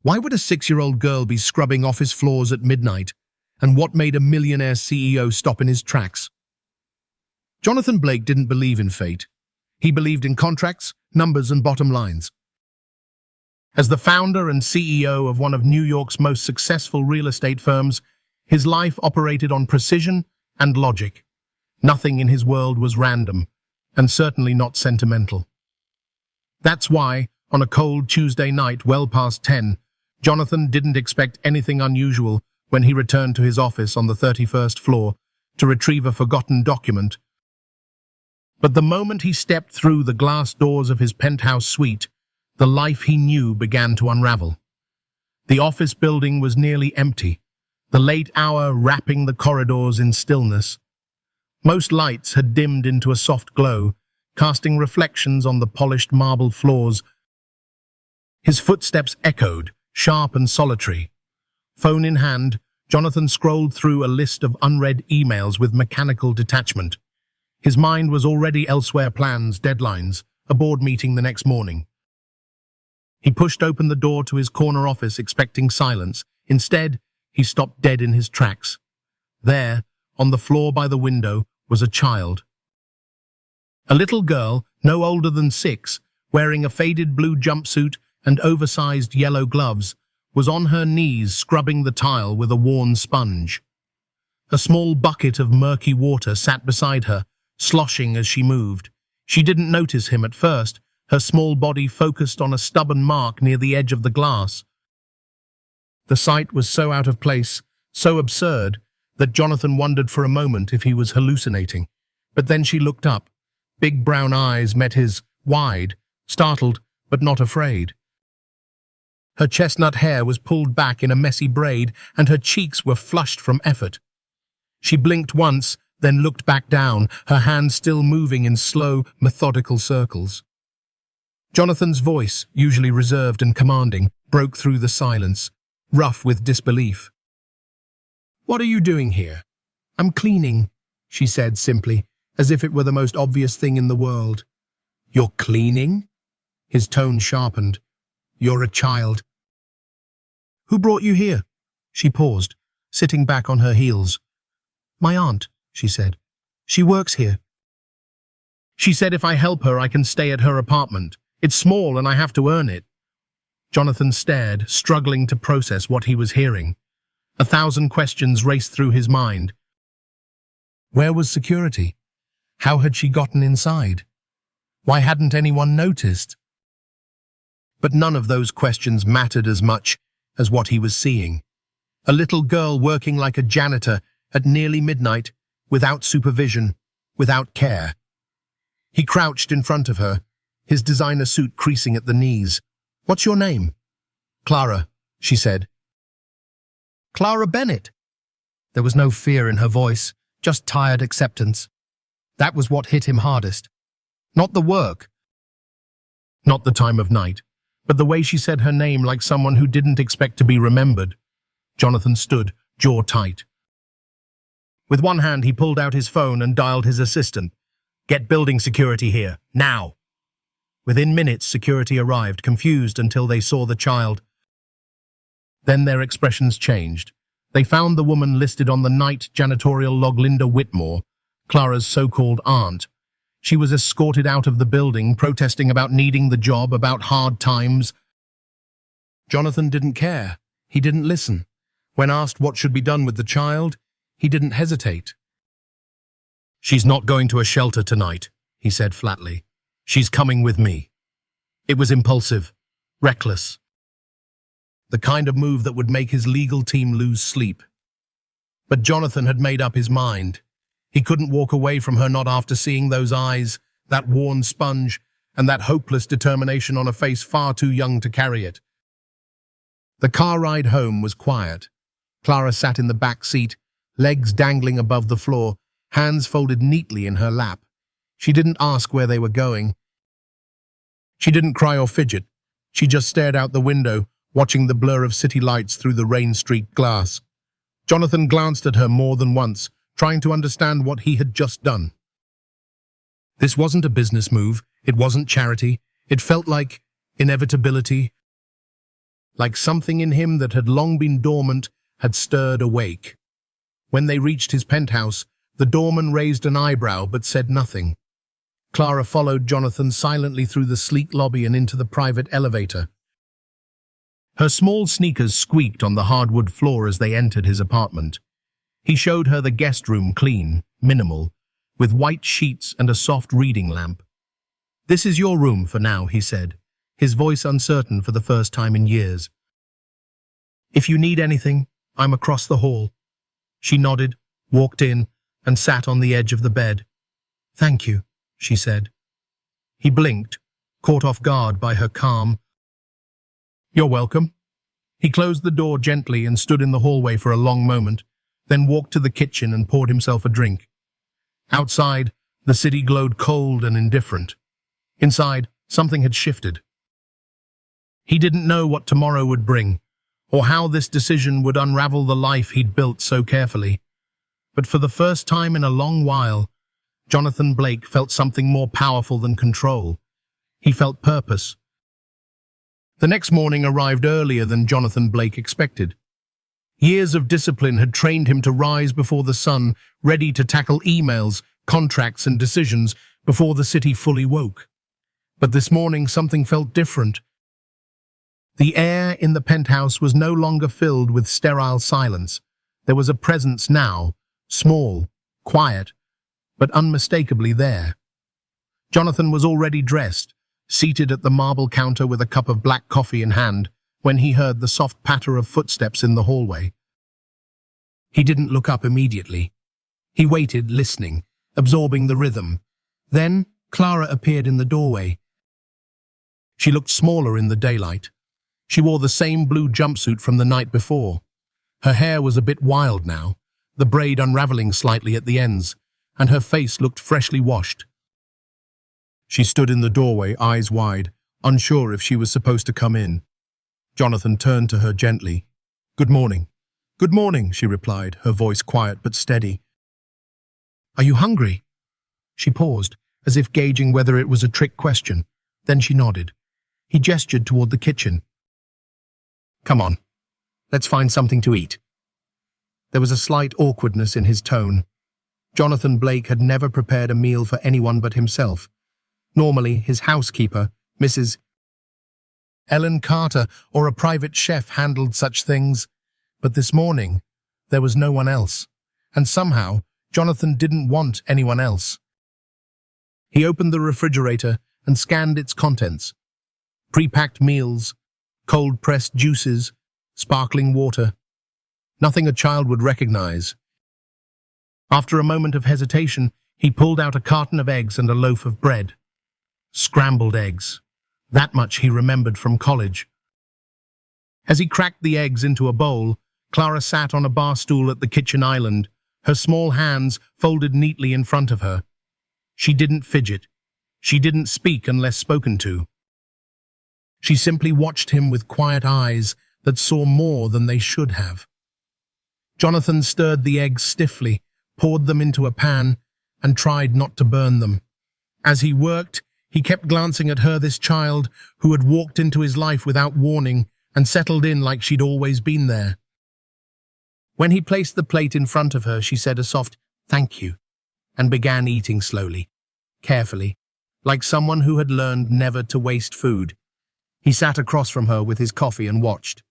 Why would a 6-year-old girl be scrubbing office floors at midnight? And what made a millionaire CEO stop in his tracks? Jonathan Blake didn't believe in fate. He believed in contracts, numbers, and bottom lines. As the founder and CEO of one of New York's most successful real estate firms, his life operated on precision and logic. Nothing in his world was random, and certainly not sentimental. That's why, on a cold Tuesday night well past 10, Jonathan didn't expect anything unusual when he returned to his office on the 31st floor to retrieve a forgotten document. But the moment he stepped through the glass doors of his penthouse suite, the life he knew began to unravel. The office building was nearly empty, the late hour wrapping the corridors in stillness. Most lights had dimmed into a soft glow, casting reflections on the polished marble floors. His footsteps echoed, sharp and solitary. Phone in hand, Jonathan scrolled through a list of unread emails with mechanical detachment. His mind was already elsewhere: plans, deadlines, a board meeting the next morning. He pushed open the door to his corner office, expecting silence. Instead, he stopped dead in his tracks. There, on the floor by the window, was a child. A little girl, no older than 6, wearing a faded blue jumpsuit and oversized yellow gloves, was on her knees scrubbing the tile with a worn sponge. A small bucket of murky water sat beside her, sloshing as she moved. She didn't notice him at first, her small body focused on a stubborn mark near the edge of the glass. The sight was so out of place, so absurd, that Jonathan wondered for a moment if he was hallucinating. But then she looked up. Big brown eyes met his, wide, startled but not afraid. Her chestnut hair was pulled back in a messy braid, and her cheeks were flushed from effort. She blinked once, then looked back down, her hands still moving in slow, methodical circles. Jonathan's voice, usually reserved and commanding, broke through the silence, rough with disbelief. "What are you doing here?" "I'm cleaning," she said simply, as if it were the most obvious thing in the world. "You're cleaning?" His tone sharpened. "You're a child." "Who brought you here?" She paused, sitting back on her heels. "My aunt," she said. "She works here. She said if I help her, I can stay at her apartment. It's small and I have to earn it." Jonathan stared, struggling to process what he was hearing. 1,000 questions raced through his mind. Where was security? How had she gotten inside? Why hadn't anyone noticed? But none of those questions mattered as much as what he was seeing. A little girl working like a janitor at nearly midnight, without supervision, without care. He crouched in front of her, his designer suit creasing at the knees. "What's your name?" "Clara," she said. "Clara Bennett." There was no fear in her voice, just tired acceptance. That was what hit him hardest. Not the work, not the time of night, but the way she said her name like someone who didn't expect to be remembered. Jonathan stood, jaw tight. With one hand, he pulled out his phone and dialed his assistant. "Get building security here, now." Within minutes, security arrived, confused until they saw the child. Then their expressions changed. They found the woman listed on the night janitorial log, Linda Whitmore, Clara's so-called aunt. She was escorted out of the building, protesting about needing the job, about hard times. Jonathan didn't care. He didn't listen. When asked what should be done with the child, he didn't hesitate. "She's not going to a shelter tonight," he said flatly. "She's coming with me." It was impulsive, reckless. The kind of move that would make his legal team lose sleep. But Jonathan had made up his mind. He couldn't walk away from her, not after seeing those eyes, that worn sponge, and that hopeless determination on a face far too young to carry it. The car ride home was quiet. Clara sat in the back seat, legs dangling above the floor, hands folded neatly in her lap. She didn't ask where they were going. She didn't cry or fidget. She just stared out the window, watching the blur of city lights through the rain-streaked glass. Jonathan glanced at her more than once, trying to understand what he had just done. This wasn't a business move. It wasn't charity. It felt like inevitability. like something in him that had long been dormant had stirred awake. When they reached his penthouse, the doorman raised an eyebrow but said nothing. Clara followed Jonathan silently through the sleek lobby and into the private elevator. Her small sneakers squeaked on the hardwood floor as they entered his apartment. He showed her the guest room, clean, minimal, with white sheets and a soft reading lamp. "This is your room for now," he said, his voice uncertain for the first time in years. "If you need anything, I'm across the hall." She nodded, walked in, and sat on the edge of the bed. "Thank you," she said. He blinked, caught off guard by her calm. "You're welcome." He closed the door gently and stood in the hallway for a long moment, then walked to the kitchen and poured himself a drink. Outside, the city glowed cold and indifferent. Inside, something had shifted. He didn't know what tomorrow would bring, or how this decision would unravel the life he'd built so carefully. But for the first time in a long while, Jonathan Blake felt something more powerful than control. He felt purpose. The next morning arrived earlier than Jonathan Blake expected. Years of discipline had trained him to rise before the sun, ready to tackle emails, contracts, and decisions before the city fully woke. But this morning something felt different. The air in the penthouse was no longer filled with sterile silence. There was a presence now, small, quiet, but unmistakably there. Jonathan was already dressed, seated at the marble counter with a cup of black coffee in hand, when he heard the soft patter of footsteps in the hallway. He didn't look up immediately. He waited, listening, absorbing the rhythm. Then Clara appeared in the doorway. She looked smaller in the daylight. She wore the same blue jumpsuit from the night before. Her hair was a bit wild now, the braid unraveling slightly at the ends, and her face looked freshly washed. She stood in the doorway, eyes wide, unsure if she was supposed to come in. Jonathan turned to her gently. "Good morning." "Good morning," she replied, her voice quiet but steady. "Are you hungry?" She paused, as if gauging whether it was a trick question. Then she nodded. He gestured toward the kitchen. "Come on, let's find something to eat." There was a slight awkwardness in his tone. Jonathan Blake had never prepared a meal for anyone but himself. Normally, his housekeeper, Mrs. Ellen Carter, or a private chef handled such things. But this morning, there was no one else. And somehow, Jonathan didn't want anyone else. He opened the refrigerator and scanned its contents. Pre-packed meals, cold-pressed juices, sparkling water. Nothing a child would recognize. After a moment of hesitation, he pulled out a carton of eggs and a loaf of bread. Scrambled eggs. That much he remembered from college. As he cracked the eggs into a bowl, Clara sat on a bar stool at the kitchen island, her small hands folded neatly in front of her. She didn't fidget. She didn't speak unless spoken to. She simply watched him with quiet eyes that saw more than they should have. Jonathan stirred the eggs stiffly, poured them into a pan, and tried not to burn them. As he worked, he kept glancing at her, this child who had walked into his life without warning and settled in like she'd always been there. When he placed the plate in front of her, she said a soft, "Thank you," and began eating slowly, carefully, like someone who had learned never to waste food. He sat across from her with his coffee and watched.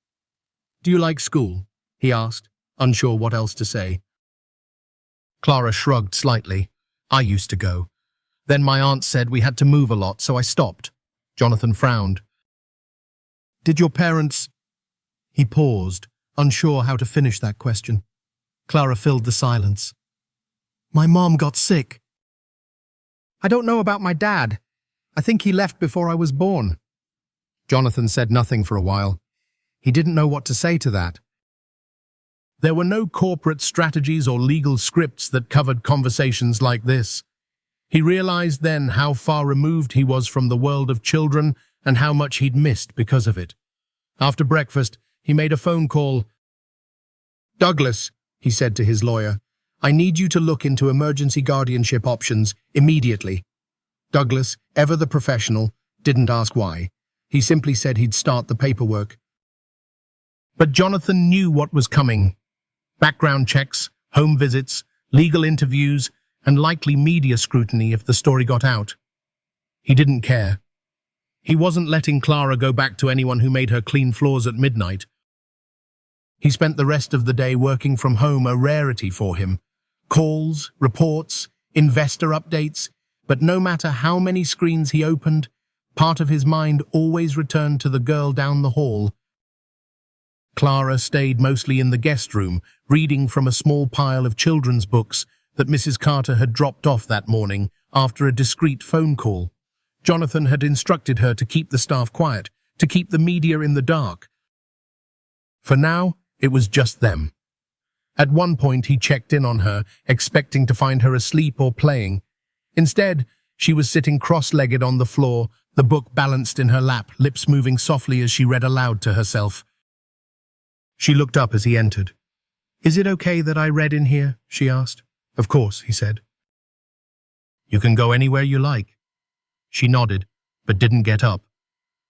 "Do you like school?" he asked, unsure what else to say. Clara shrugged slightly. "I used to go. Then my aunt said we had to move a lot, so I stopped." Jonathan frowned. "Did your parents—" He paused, unsure how to finish that question. Clara filled the silence. "My mom got sick." "I don't know about my dad. I think he left before I was born." Jonathan said nothing for a while. He didn't know what to say to that. There were no corporate strategies or legal scripts that covered conversations like this. He realized then how far removed he was from the world of children and how much he'd missed because of it. After breakfast, he made a phone call. "Douglas," he said to his lawyer, "I need you to look into emergency guardianship options immediately." Douglas, ever the professional, didn't ask why. He simply said he'd start the paperwork. But Jonathan knew what was coming. Background checks, home visits, legal interviews, and likely media scrutiny if the story got out. He didn't care. He wasn't letting Clara go back to anyone who made her clean floors at midnight. He spent the rest of the day working from home, a rarity for him. Calls, reports, investor updates, but no matter how many screens he opened, part of his mind always returned to the girl down the hall. Clara stayed mostly in the guest room, reading from a small pile of children's books that Mrs. Carter had dropped off that morning after a discreet phone call. Jonathan had instructed her to keep the staff quiet, to keep the media in the dark. For now, it was just them. At one point, he checked in on her, expecting to find her asleep or playing. Instead, she was sitting cross-legged on the floor, the book balanced in her lap, lips moving softly as she read aloud to herself. She looked up as he entered. "Is it okay that I read in here?" she asked. "Of course," he said. "You can go anywhere you like." She nodded, but didn't get up.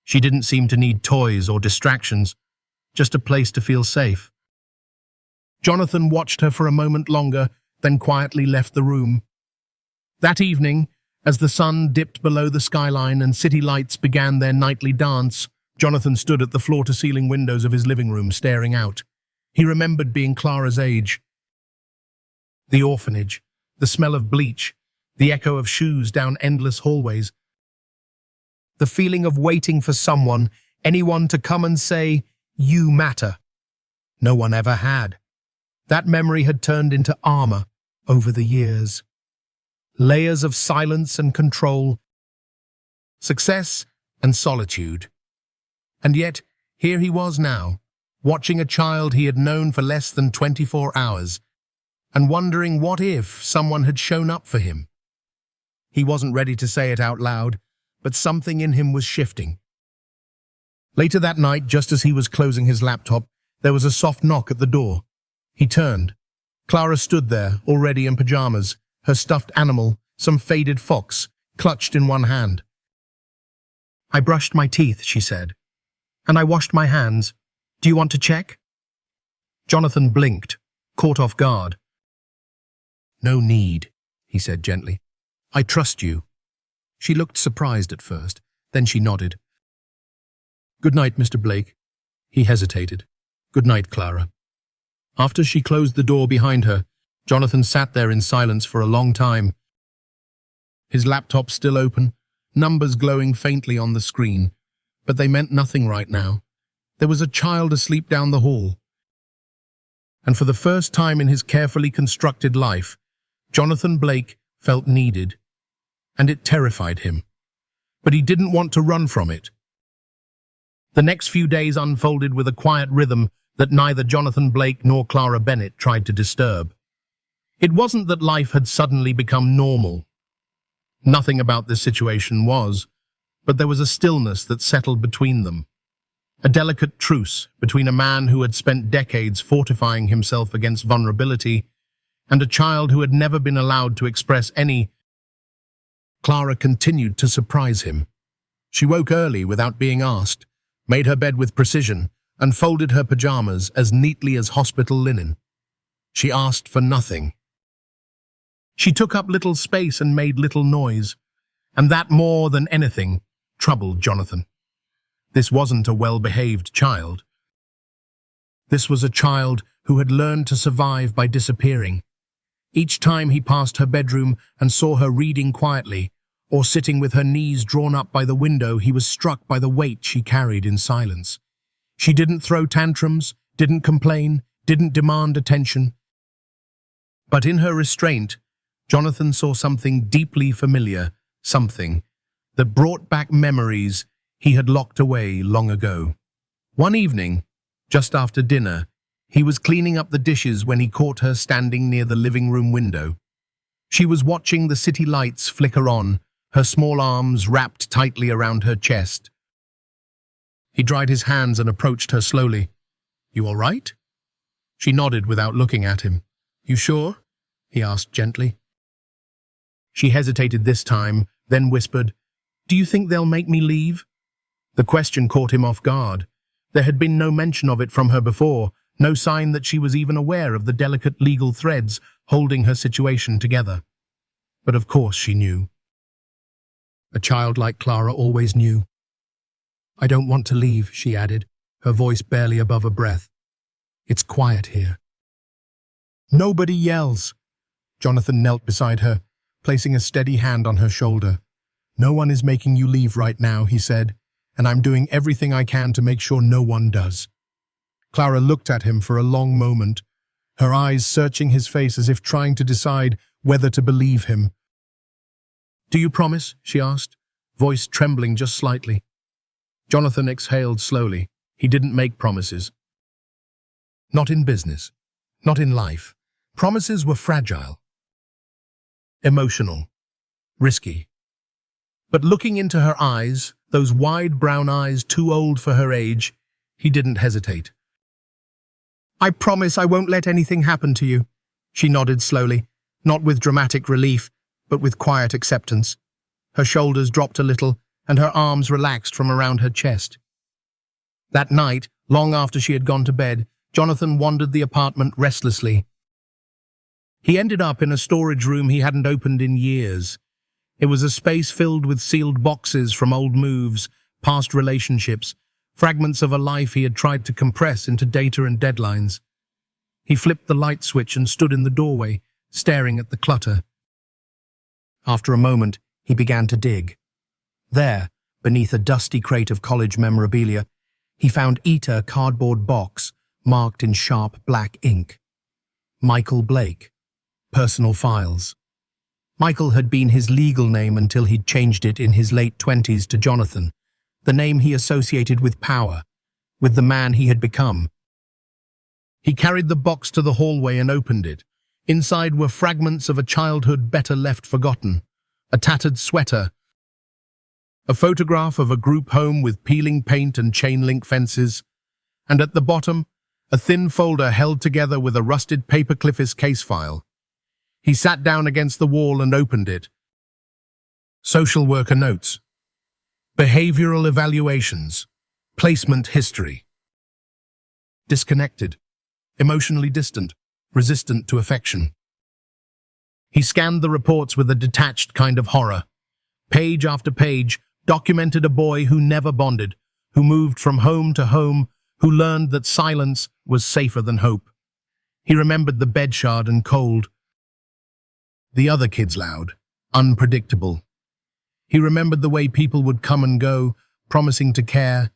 She didn't seem to need toys or distractions, just a place to feel safe. Jonathan watched her for a moment longer, then quietly left the room. That evening, as the sun dipped below the skyline and city lights began their nightly dance, Jonathan stood at the floor-to-ceiling windows of his living room, staring out. He remembered being Clara's age. The orphanage, the smell of bleach, the echo of shoes down endless hallways. The feeling of waiting for someone, anyone to come and say, "You matter." No one ever had. That memory had turned into armor over the years. Layers of silence and control, success and solitude. And yet, here he was now, watching a child he had known for less than 24 hours, and wondering what if someone had shown up for him. He wasn't ready to say it out loud, but something in him was shifting. Later that night, just as he was closing his laptop, there was a soft knock at the door. He turned. Clara stood there, already in pajamas, her stuffed animal, some faded fox, clutched in one hand. "I brushed my teeth," she said. "And I washed my hands. Do you want to check?" Jonathan blinked, caught off guard. "No need," he said gently. "I trust you." She looked surprised at first, then she nodded. "Good night, Mr. Blake." He hesitated. "Good night, Clara." After she closed the door behind her, Jonathan sat there in silence for a long time. His laptop still open, numbers glowing faintly on the screen, but they meant nothing right now. There was a child asleep down the hall. And for the first time in his carefully constructed life, Jonathan Blake felt needed, and it terrified him. But he didn't want to run from it. The next few days unfolded with a quiet rhythm that neither Jonathan Blake nor Clara Bennett tried to disturb. It wasn't that life had suddenly become normal. Nothing about this situation was, but there was a stillness that settled between them. A delicate truce between a man who had spent decades fortifying himself against vulnerability and a child who had never been allowed to express any. Clara continued to surprise him. She woke early without being asked, made her bed with precision, and folded her pajamas as neatly as hospital linen. She asked for nothing. She took up little space and made little noise, and that more than anything troubled Jonathan. This wasn't a well-behaved child. This was a child who had learned to survive by disappearing. Each time he passed her bedroom and saw her reading quietly, or sitting with her knees drawn up by the window, he was struck by the weight she carried in silence. She didn't throw tantrums, didn't complain, didn't demand attention. But in her restraint, Jonathan saw something deeply familiar, something that brought back memories he had locked away long ago. One evening, just after dinner, he was cleaning up the dishes when he caught her standing near the living room window. She was watching the city lights flicker on, her small arms wrapped tightly around her chest. He dried his hands and approached her slowly. "You all right?" She nodded without looking at him. "You sure?" he asked gently. She hesitated this time, then whispered, "Do you think they'll make me leave?" The question caught him off guard. There had been no mention of it from her before, no sign that she was even aware of the delicate legal threads holding her situation together. But of course she knew. A child like Clara always knew. "I don't want to leave," she added, her voice barely above a breath. "It's quiet here." "Nobody yells." Jonathan knelt beside her, placing a steady hand on her shoulder. "No one is making you leave right now," he said, "and I'm doing everything I can to make sure no one does." Clara looked at him for a long moment, her eyes searching his face as if trying to decide whether to believe him. "Do you promise?" she asked, voice trembling just slightly. Jonathan exhaled slowly. He didn't make promises. Not in business. Not in life. Promises were fragile. Emotional. Risky. But looking into her eyes, those wide brown eyes too old for her age, he didn't hesitate. "I promise I won't let anything happen to you." She nodded slowly, not with dramatic relief, but with quiet acceptance. Her shoulders dropped a little, and her arms relaxed from around her chest. That night, long after she had gone to bed, Jonathan wandered the apartment restlessly. He ended up in a storage room he hadn't opened in years. It was a space filled with sealed boxes from old moves, past relationships, fragments of a life he had tried to compress into data and deadlines. He flipped the light switch and stood in the doorway, staring at the clutter. After a moment, he began to dig. There, beneath a dusty crate of college memorabilia, he found a cardboard box marked in sharp black ink. Michael Blake. Personal files. Michael had been his legal name until he'd changed it in his late 20s to Jonathan, the name he associated with power, with the man he had become. He carried the box to the hallway and opened it. Inside were fragments of a childhood better left forgotten, a tattered sweater, a photograph of a group home with peeling paint and chain-link fences, and at the bottom, a thin folder held together with a rusted paperclip case file. He sat down against the wall and opened it. Social worker notes. Behavioral evaluations. Placement history. Disconnected. Emotionally distant. Resistant to affection. He scanned the reports with a detached kind of horror. Page after page documented a boy who never bonded, who moved from home to home, who learned that silence was safer than hope. He remembered the bedshard and cold. The other kids loud, unpredictable. He remembered the way people would come and go, promising to care,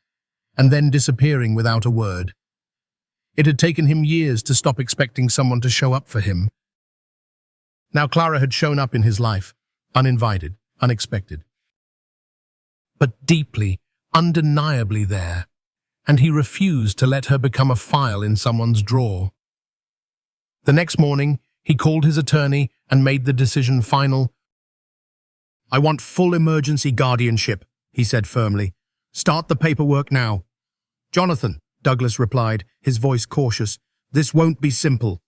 and then disappearing without a word. It had taken him years to stop expecting someone to show up for him. Now Clara had shown up in his life, uninvited, unexpected. But deeply, undeniably there, and he refused to let her become a file in someone's drawer. The next morning, he called his attorney and made the decision final. "I want full emergency guardianship," he said firmly. "Start the paperwork now." "Jonathan," Douglas replied, his voice cautious, "this won't be simple.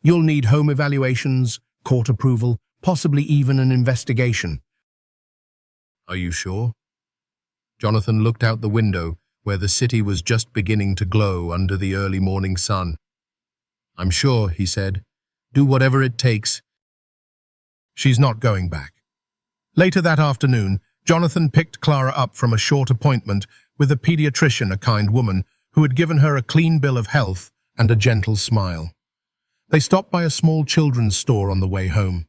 You'll need home evaluations, court approval, possibly even an investigation." "Are you sure?" Jonathan looked out the window, where the city was just beginning to glow under the early morning sun. "I'm sure," he said. "Do whatever it takes." She's not going back. Later that afternoon, Jonathan picked Clara up from a short appointment with a pediatrician, a kind woman, who had given her a clean bill of health and a gentle smile. They stopped by a small children's store on the way home.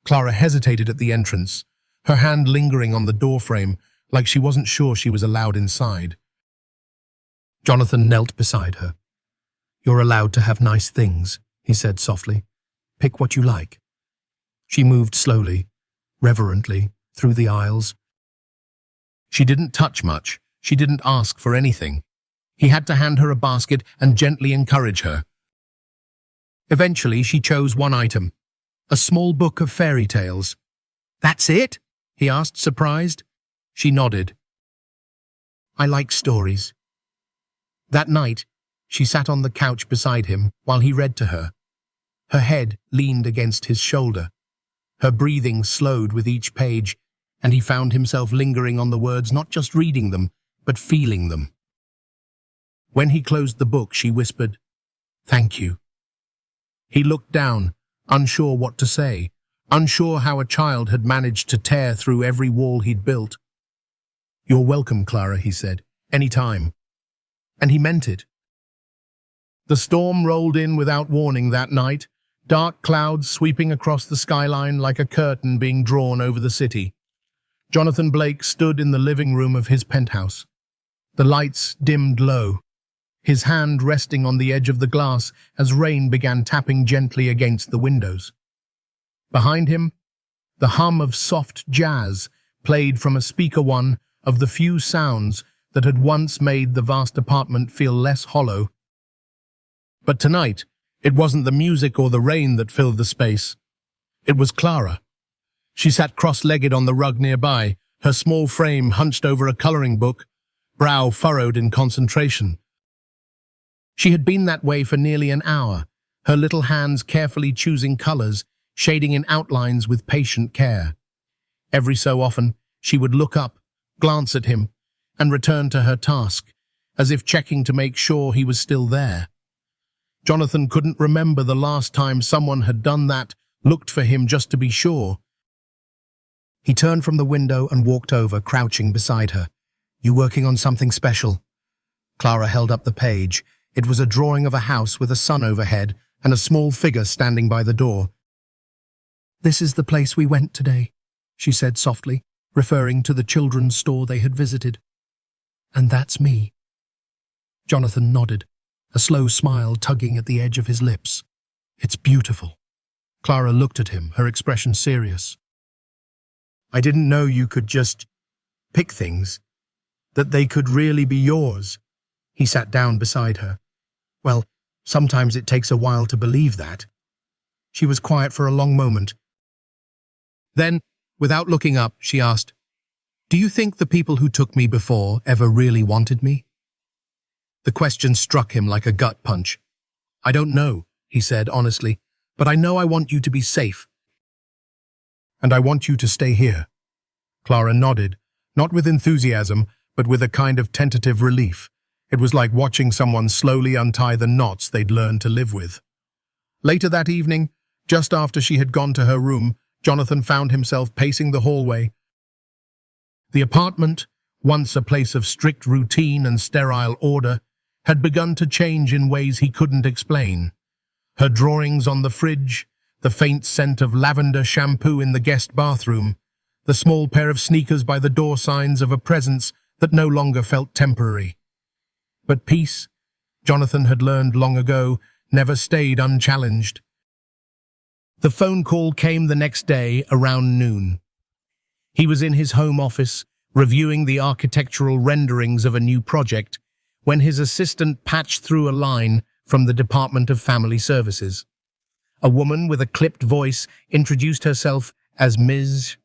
Clara hesitated at the entrance, her hand lingering on the doorframe, like she wasn't sure she was allowed inside. Jonathan knelt beside her. "You're allowed to have nice things," he said softly. "Pick what you like." She moved slowly, reverently, through the aisles. She didn't touch much. She didn't ask for anything. He had to hand her a basket and gently encourage her. Eventually, she chose one item, a small book of fairy tales. "That's it?" he asked, surprised. She nodded. "I like stories." That night, she sat on the couch beside him while he read to her. Her head leaned against his shoulder. Her breathing slowed with each page, and he found himself lingering on the words, not just reading them, but feeling them. When he closed the book, she whispered, "Thank you." He looked down, unsure what to say, unsure how a child had managed to tear through every wall he'd built. "You're welcome, Clara," he said. "Any time." And he meant it. The storm rolled in without warning that night, dark clouds sweeping across the skyline like a curtain being drawn over the city. Jonathan Blake stood in the living room of his penthouse. The lights dimmed low, his hand resting on the edge of the glass as rain began tapping gently against the windows. Behind him, the hum of soft jazz played from a speaker, one of the few sounds that had once made the vast apartment feel less hollow. But tonight, it wasn't the music or the rain that filled the space. It was Clara. She sat cross-legged on the rug nearby, her small frame hunched over a coloring book, brow furrowed in concentration. She had been that way for nearly an hour, her little hands carefully choosing colors, shading in outlines with patient care. Every so often, she would look up, glance at him, and return to her task, as if checking to make sure he was still there. Jonathan couldn't remember the last time someone had done that, looked for him just to be sure. He turned from the window and walked over, crouching beside her. "You working on something special?" Clara held up the page. It was a drawing of a house with a sun overhead and a small figure standing by the door. "This is the place we went today," she said softly, referring to the children's store they had visited. "And that's me." Jonathan nodded, a slow smile tugging at the edge of his lips. "It's beautiful." Clara looked at him, her expression serious. "I didn't know you could just pick things, that they could really be yours." He sat down beside her. "Well, sometimes it takes a while to believe that." She was quiet for a long moment. Then, without looking up, she asked, "Do you think the people who took me before ever really wanted me?" The question struck him like a gut punch. "I don't know," he said honestly, "but I know I want you to be safe. And I want you to stay here." Clara nodded, not with enthusiasm, but with a kind of tentative relief. It was like watching someone slowly untie the knots they'd learned to live with. Later that evening, just after she had gone to her room, Jonathan found himself pacing the hallway. The apartment, once a place of strict routine and sterile order, had begun to change in ways he couldn't explain. Her drawings on the fridge, the faint scent of lavender shampoo in the guest bathroom, the small pair of sneakers by the door, signs of a presence that no longer felt temporary. But peace, Jonathan had learned long ago, never stayed unchallenged. The phone call came the next day around noon. He was in his home office, reviewing the architectural renderings of a new project, when his assistant patched through a line from the Department of Family Services. A woman with a clipped voice introduced herself as Ms.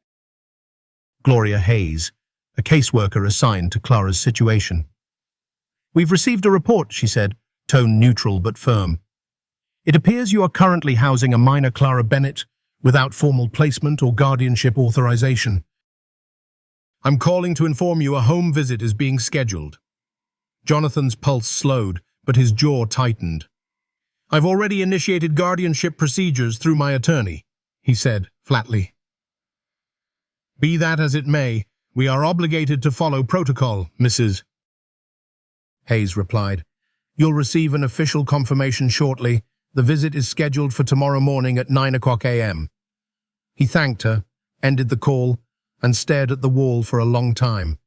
Gloria Hayes, a caseworker assigned to Clara's situation. "We've received a report," she said, tone neutral but firm. "It appears you are currently housing a minor Clara Bennett without formal placement or guardianship authorization. I'm calling to inform you a home visit is being scheduled." Jonathan's pulse slowed, but his jaw tightened. "I've already initiated guardianship procedures through my attorney," he said flatly. "Be that as it may, we are obligated to follow protocol, Mrs. Hayes replied. "You'll receive an official confirmation shortly. The visit is scheduled for tomorrow morning at 9 a.m. He thanked her, ended the call, and stared at the wall for a long time.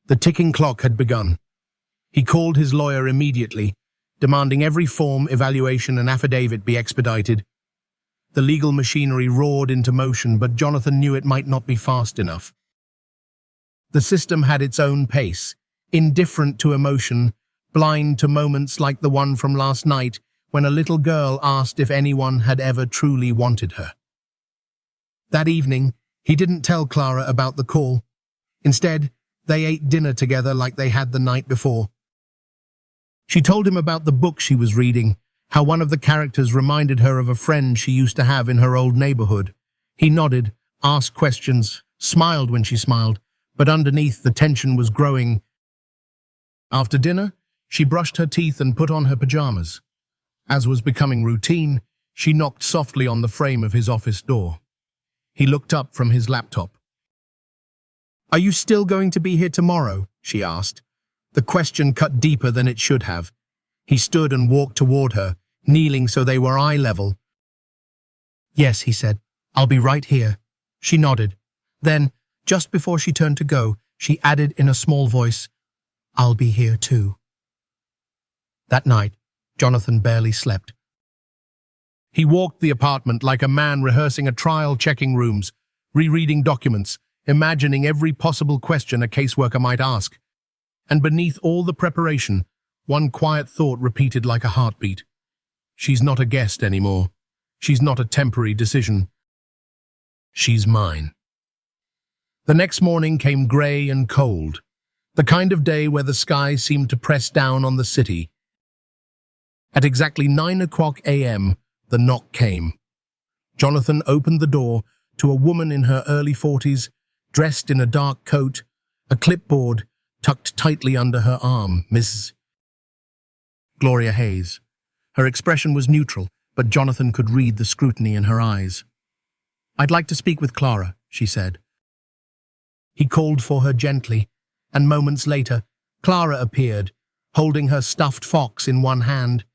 The ticking clock had begun. He called his lawyer immediately, demanding every form, evaluation, and affidavit be expedited. The legal machinery roared into motion, but Jonathan knew it might not be fast enough. The system had its own pace, indifferent to emotion, blind to moments like the one from last night when a little girl asked if anyone had ever truly wanted her. That evening, he didn't tell Clara about the call. Instead, they ate dinner together like they had the night before. She told him about the book she was reading, how one of the characters reminded her of a friend she used to have in her old neighborhood. He nodded, asked questions, smiled when she smiled, but underneath the tension was growing. After dinner, She brushed her teeth and put on her pajamas. As was becoming routine, she knocked softly on the frame of his office door. He looked up from his laptop. "Are you still going to be here tomorrow?" she asked. The question cut deeper than it should have. He stood and walked toward her, kneeling so they were eye level. "Yes," he said. "I'll be right here." She nodded. Then, just before she turned to go, she added in a small voice, "I'll be here too." That night, Jonathan barely slept. He walked the apartment like a man rehearsing a trial, checking rooms, rereading documents, imagining every possible question a caseworker might ask. And beneath all the preparation, one quiet thought repeated like a heartbeat. She's not a guest anymore. She's not a temporary decision. She's mine. The next morning came grey and cold, the kind of day where the sky seemed to press down on the city. At exactly 9 a.m., the knock came. Jonathan opened the door to a woman in her early 40s, dressed in a dark coat, a clipboard tucked tightly under her arm. Miss Gloria Hayes. Her expression was neutral, but Jonathan could read the scrutiny in her eyes. "I'd like to speak with Clara," she said. He called for her gently, and moments later, Clara appeared, holding her stuffed fox in one hand.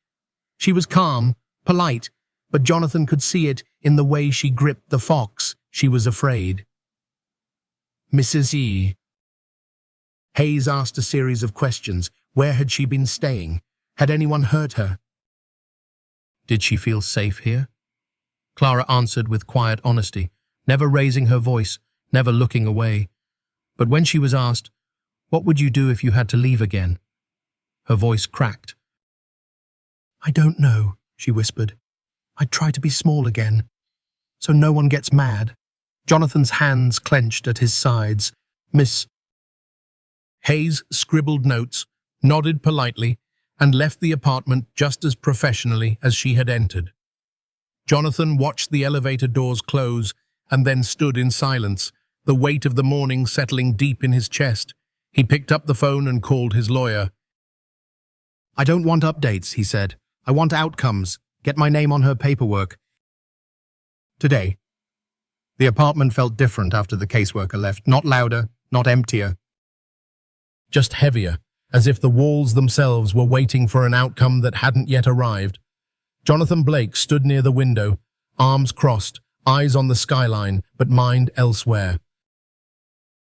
She was calm, polite, but Jonathan could see it in the way she gripped the fox. She was afraid. "Mrs. E." Hayes asked a series of questions. Where had she been staying? Had anyone hurt her? Did she feel safe here? Clara answered with quiet honesty, never raising her voice, never looking away. But when she was asked, "What would you do if you had to leave again?" her voice cracked. "I don't know," she whispered. "I'd try to be small again, so no one gets mad." Jonathan's hands clenched at his sides. Miss Hayes scribbled notes, nodded politely, and left the apartment just as professionally as she had entered. Jonathan watched the elevator doors close and then stood in silence, the weight of the morning settling deep in his chest. He picked up the phone and called his lawyer. "I don't want updates," he said. "I want outcomes. Get my name on her paperwork." Today, the apartment felt different after the caseworker left, not louder, not emptier, just heavier, as if the walls themselves were waiting for an outcome that hadn't yet arrived. Jonathan Blake stood near the window, arms crossed, eyes on the skyline, but mind elsewhere.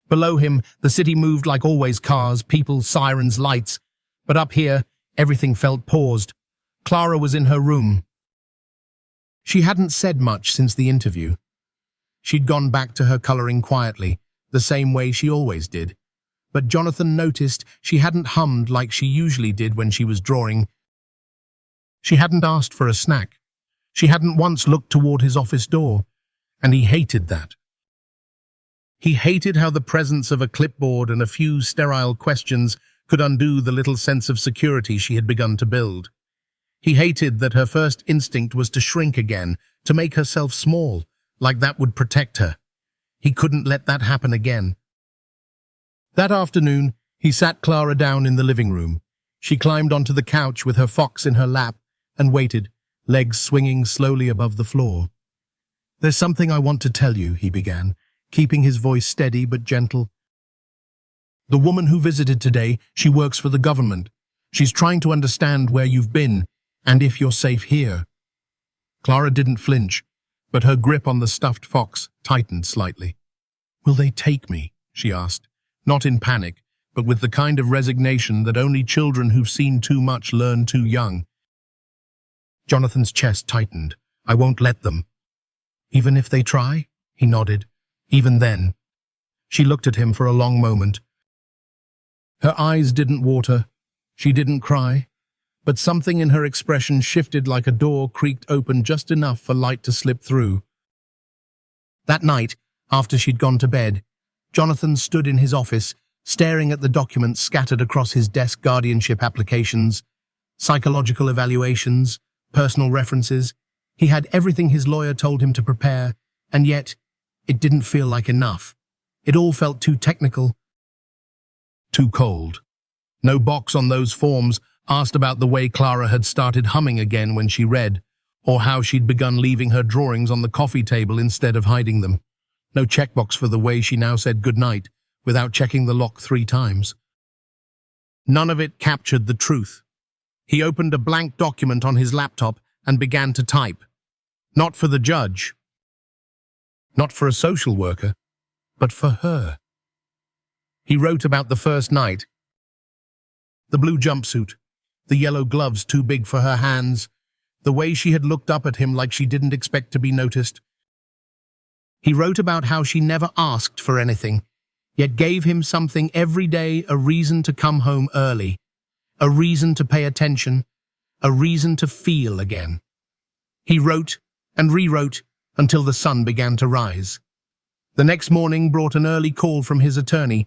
Below him, the city moved like always, cars, people, sirens, lights. But up here, everything felt paused. Clara was in her room. She hadn't said much since the interview. She'd gone back to her coloring quietly, the same way she always did. But Jonathan noticed she hadn't hummed like she usually did when she was drawing. She hadn't asked for a snack. She hadn't once looked toward his office door, and he hated that. He hated how the presence of a clipboard and a few sterile questions could undo the little sense of security she had begun to build. He hated that her first instinct was to shrink again, to make herself small, like that would protect her. He couldn't let that happen again. That afternoon, he sat Clara down in the living room. She climbed onto the couch with her fox in her lap and waited, legs swinging slowly above the floor. "There's something I want to tell you," he began, keeping his voice steady but gentle. "The woman who visited today, she works for the government. She's trying to understand where you've been and if you're safe here." Clara didn't flinch, but her grip on the stuffed fox tightened slightly. "Will they take me?" she asked, not in panic, but with the kind of resignation that only children who've seen too much learn too young. Jonathan's chest tightened. "I won't let them." "Even if they try?" He nodded. "Even then." She looked at him for a long moment. Her eyes didn't water. She didn't cry. But something in her expression shifted like a door creaked open just enough for light to slip through. That night, after she'd gone to bed, Jonathan stood in his office, staring at the documents scattered across his desk: guardianship applications, psychological evaluations, personal references. He had everything his lawyer told him to prepare, and yet it didn't feel like enough. It all felt too technical, too cold. No box on those forms asked about the way Clara had started humming again when she read, or how she'd begun leaving her drawings on the coffee table instead of hiding them. No checkbox for the way she now said goodnight without checking the lock 3 times. None of it captured the truth. He opened a blank document on his laptop and began to type. Not for the judge. Not for a social worker, but for her. He wrote about the first night. The blue jumpsuit, the yellow gloves too big for her hands, the way she had looked up at him like she didn't expect to be noticed. He wrote about how she never asked for anything, yet gave him something every day, a reason to come home early, a reason to pay attention, a reason to feel again. He wrote and rewrote until the sun began to rise. The next morning brought an early call from his attorney.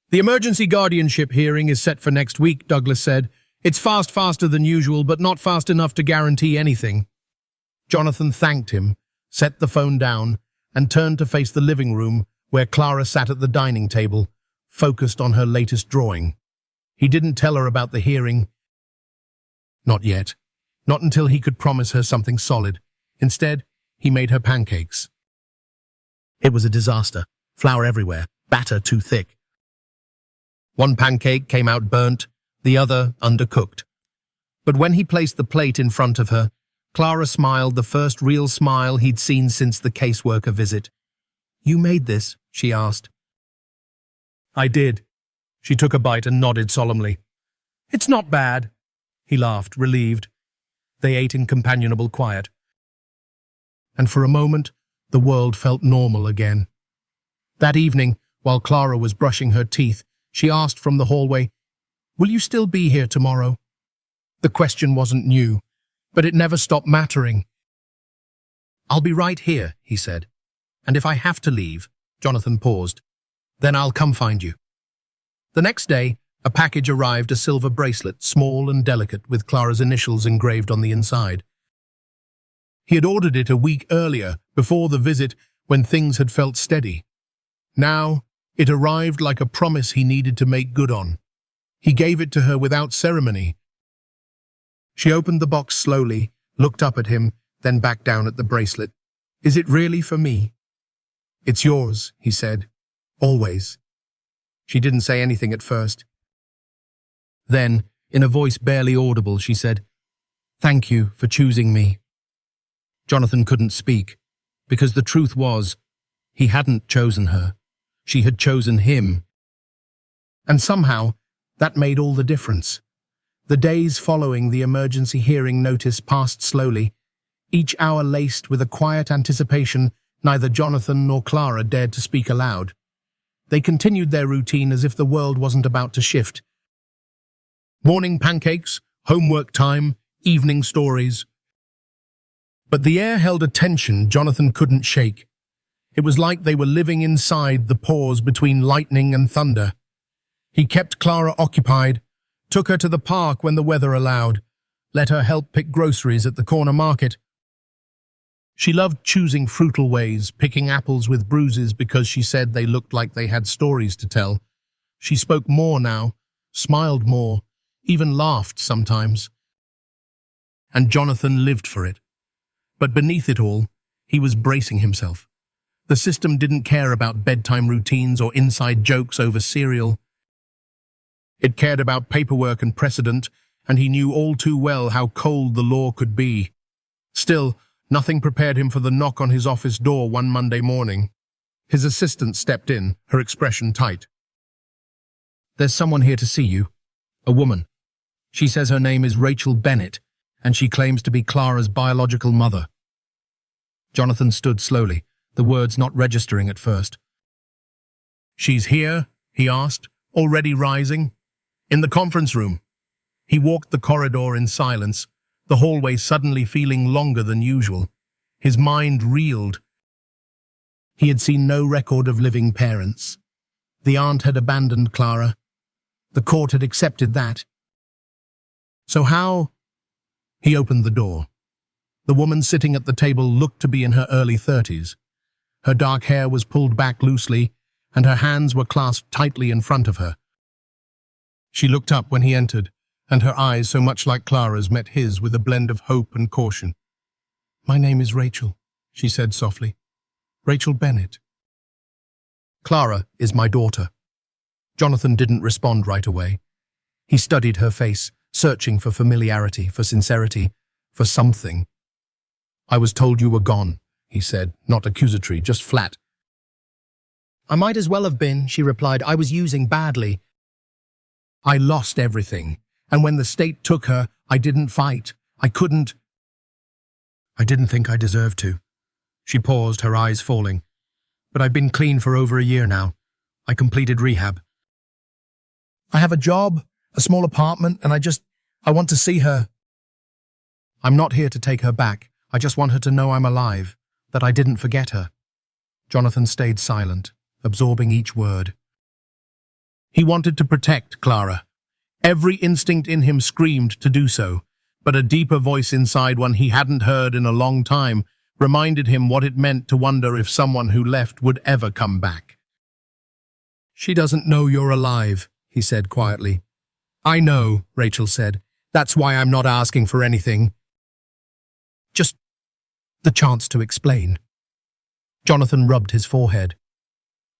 "The emergency guardianship hearing is set for next week," Douglas said. "It's faster than usual, but not fast enough to guarantee anything." Jonathan thanked him, set the phone down, and turned to face the living room where Clara sat at the dining table, focused on her latest drawing. He didn't tell her about the hearing. Not yet. Not until he could promise her something solid. Instead, he made her pancakes. It was a disaster. Flour everywhere, batter too thick. One pancake came out burnt, the other undercooked. But when he placed the plate in front of her, Clara smiled, the first real smile he'd seen since the caseworker visit. "You made this?" she asked. "I did." She took a bite and nodded solemnly. "It's not bad." He laughed, relieved. They ate in companionable quiet. And for a moment, the world felt normal again. That evening, while Clara was brushing her teeth, she asked from the hallway, "Will you still be here tomorrow?" The question wasn't new, but it never stopped mattering. "I'll be right here," he said. "And if I have to leave," Jonathan paused, "then I'll come find you." The next day, a package arrived, a silver bracelet, small and delicate, with Clara's initials engraved on the inside. He had ordered it a week earlier, before the visit, when things had felt steady. Now, it arrived like a promise he needed to make good on. He gave it to her without ceremony. She opened the box slowly, looked up at him, then back down at the bracelet. "Is it really for me?" "It's yours," he said. "Always." She didn't say anything at first. Then, in a voice barely audible, she said, "Thank you for choosing me." Jonathan couldn't speak, because the truth was, he hadn't chosen her. She had chosen him. And somehow, that made all the difference. The days following the emergency hearing notice passed slowly, each hour laced with a quiet anticipation neither Jonathan nor Clara dared to speak aloud. They continued their routine as if the world wasn't about to shift. Morning pancakes, homework time, evening stories. But the air held a tension Jonathan couldn't shake. It was like they were living inside the pause between lightning and thunder. He kept Clara occupied, took her to the park when the weather allowed, let her help pick groceries at the corner market. She loved choosing fruital ways, picking apples with bruises because she said they looked like they had stories to tell. She spoke more now, smiled more, even laughed sometimes. And Jonathan lived for it. But beneath it all, he was bracing himself. The system didn't care about bedtime routines or inside jokes over cereal. It cared about paperwork and precedent, and he knew all too well how cold the law could be. Still, nothing prepared him for the knock on his office door one Monday morning. His assistant stepped in, her expression tight. "There's someone here to see you. A woman. She says her name is Rachel Bennett, and she claims to be Clara's biological mother." Jonathan stood slowly, the words not registering at first. "She's here?" he asked, already rising. "In the conference room." He walked the corridor in silence, the hallway suddenly feeling longer than usual. His mind reeled. He had seen no record of living parents. The aunt had abandoned Clara. The court had accepted that. So how? He opened the door. The woman sitting at the table looked to be in her early 30s. Her dark hair was pulled back loosely, and her hands were clasped tightly in front of her. She looked up when he entered, and her eyes, so much like Clara's, met his with a blend of hope and caution. "My name is Rachel," she said softly. "Rachel Bennett." "Clara is my daughter." Jonathan didn't respond right away. He studied her face, searching for familiarity, for sincerity, for something. "I was told you were gone," he said, not accusatory, just flat. "I might as well have been," she replied. "I was using badly. "I lost everything, and when the state took her, I didn't fight. I couldn't. I didn't think I deserved to." She paused, her eyes falling. "But I've been clean for over a year now. I completed rehab. I have a job, a small apartment, and I want to see her. I'm not here to take her back. I just want her to know I'm alive, that I didn't forget her." Jonathan stayed silent, absorbing each word. He wanted to protect Clara. Every instinct in him screamed to do so, but a deeper voice inside, one he hadn't heard in a long time, reminded him what it meant to wonder if someone who left would ever come back. "She doesn't know you're alive," he said quietly. "I know," Rachel said. "That's why I'm not asking for anything. Just the chance to explain." Jonathan rubbed his forehead.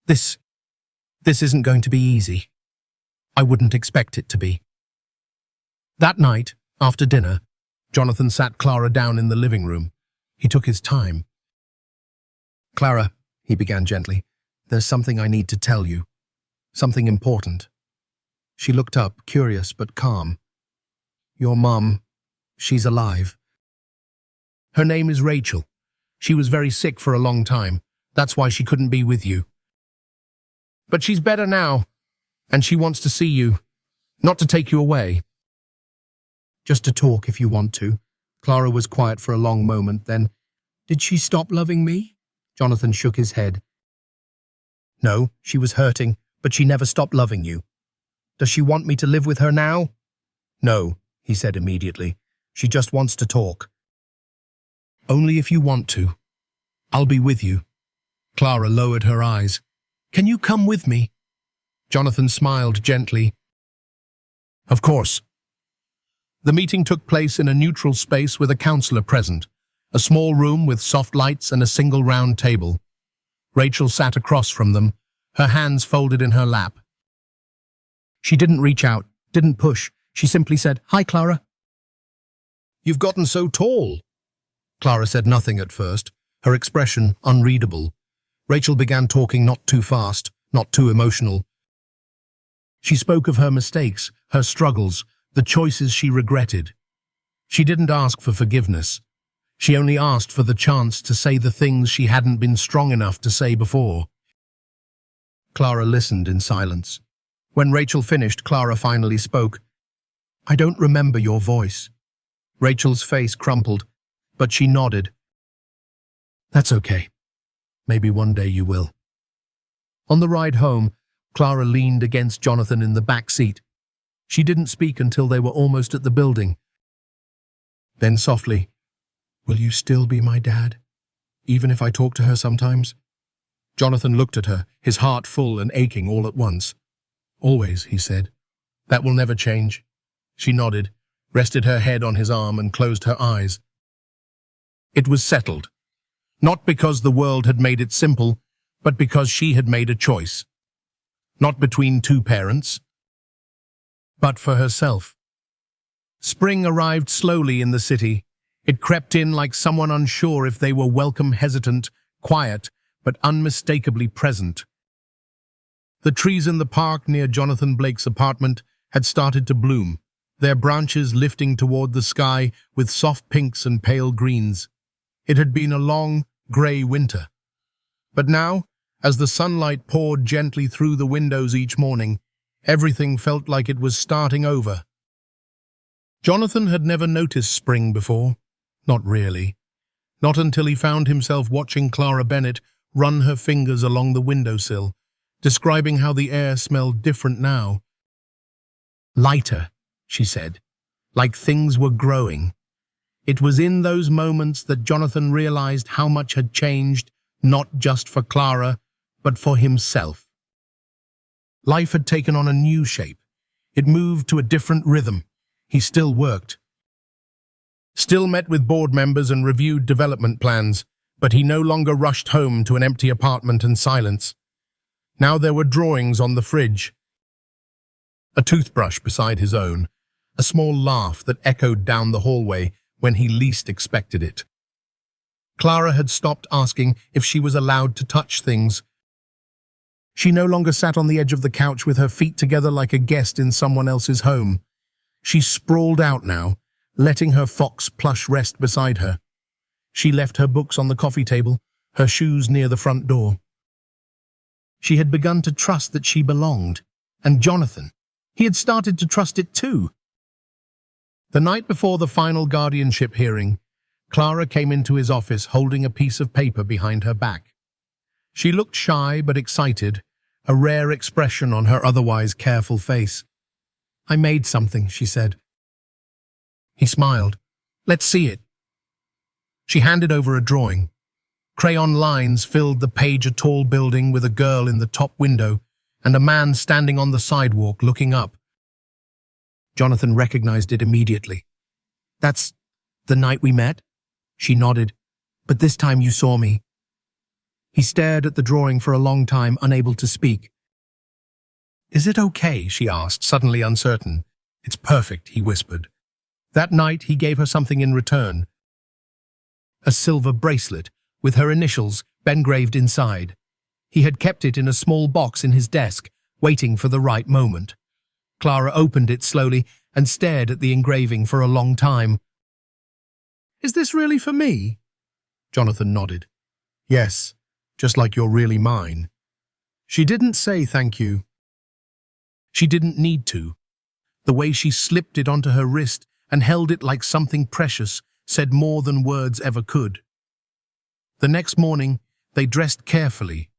This isn't going to be easy. I wouldn't expect it to be." That night, after dinner, Jonathan sat Clara down in the living room. He took his time. "Clara," he began gently, "there's something I need to tell you. Something important." She looked up, curious but calm. "Your mum, she's alive." "Her name is Rachel. She was very sick for a long time. That's why she couldn't be with you. But she's better now, and she wants to see you, not to take you away." "Just to talk if you want to." Clara was quiet for a long moment, then, "Did she stop loving me?" Jonathan shook his head. "No, she was hurting, but she never stopped loving you." "Does she want me to live with her now?" "No," he said immediately. "She just wants to talk." "Only if you want to. I'll be with you." Clara lowered her eyes. "Can you come with me?" Jonathan smiled gently. "Of course." The meeting took place in a neutral space with a counselor present, a small room with soft lights and a single round table. Rachel sat across from them, her hands folded in her lap. She didn't reach out, didn't push. She simply said, "Hi, Clara." "You've gotten so tall." Clara said nothing at first, her expression unreadable. Rachel began talking, not too fast, not too emotional. She spoke of her mistakes, her struggles, the choices she regretted. She didn't ask for forgiveness. She only asked for the chance to say the things she hadn't been strong enough to say before. Clara listened in silence. When Rachel finished, Clara finally spoke. "I don't remember your voice." Rachel's face crumpled, but she nodded. "That's okay. Maybe one day you will." On the ride home, Clara leaned against Jonathan in the back seat. She didn't speak until they were almost at the building. Then softly, "Will you still be my dad, even if I talk to her sometimes?" Jonathan looked at her, his heart full and aching all at once. "Always," he said. "That will never change." She nodded, rested her head on his arm and closed her eyes. It was settled. Not because the world had made it simple, but because she had made a choice. Not between two parents, but for herself. Spring arrived slowly in the city. It crept in like someone unsure if they were welcome, hesitant, quiet, but unmistakably present. The trees in the park near Jonathan Blake's apartment had started to bloom, their branches lifting toward the sky with soft pinks and pale greens. It had been a long, grey winter. But now, as the sunlight poured gently through the windows each morning, everything felt like it was starting over. Jonathan had never noticed spring before. Not really. Not until he found himself watching Clara Bennett run her fingers along the windowsill, describing how the air smelled different now. "Lighter," she said, like things were growing. It was in those moments that Jonathan realized how much had changed, not just for Clara, but for himself. Life had taken on a new shape. It moved to a different rhythm. He still worked. Still met with board members and reviewed development plans, but he no longer rushed home to an empty apartment and silence. Now there were drawings on the fridge, a toothbrush beside his own, a small laugh that echoed down the hallway when he least expected it. Clara had stopped asking if she was allowed to touch things. She no longer sat on the edge of the couch with her feet together like a guest in someone else's home. She sprawled out now, letting her fox plush rest beside her. She left her books on the coffee table, her shoes near the front door. She had begun to trust that she belonged, and Jonathan, he had started to trust it too. The night before the final guardianship hearing, Clara came into his office holding a piece of paper behind her back. She looked shy but excited, a rare expression on her otherwise careful face. "I made something," she said. He smiled. "Let's see it." She handed over a drawing. Crayon lines filled the page, a tall building with a girl in the top window and a man standing on the sidewalk looking up. Jonathan recognized it immediately. "That's the night we met?" She nodded. "But this time you saw me." He stared at the drawing for a long time, unable to speak. "Is it okay?" she asked, suddenly uncertain. "It's perfect," he whispered. That night he gave her something in return. A silver bracelet with her initials engraved inside. He had kept it in a small box in his desk, waiting for the right moment. Clara opened it slowly and stared at the engraving for a long time. "Is this really for me?" Jonathan nodded. "Yes, just like you're really mine." She didn't say thank you. She didn't need to. The way she slipped it onto her wrist and held it like something precious said more than words ever could. The next morning, they dressed carefully.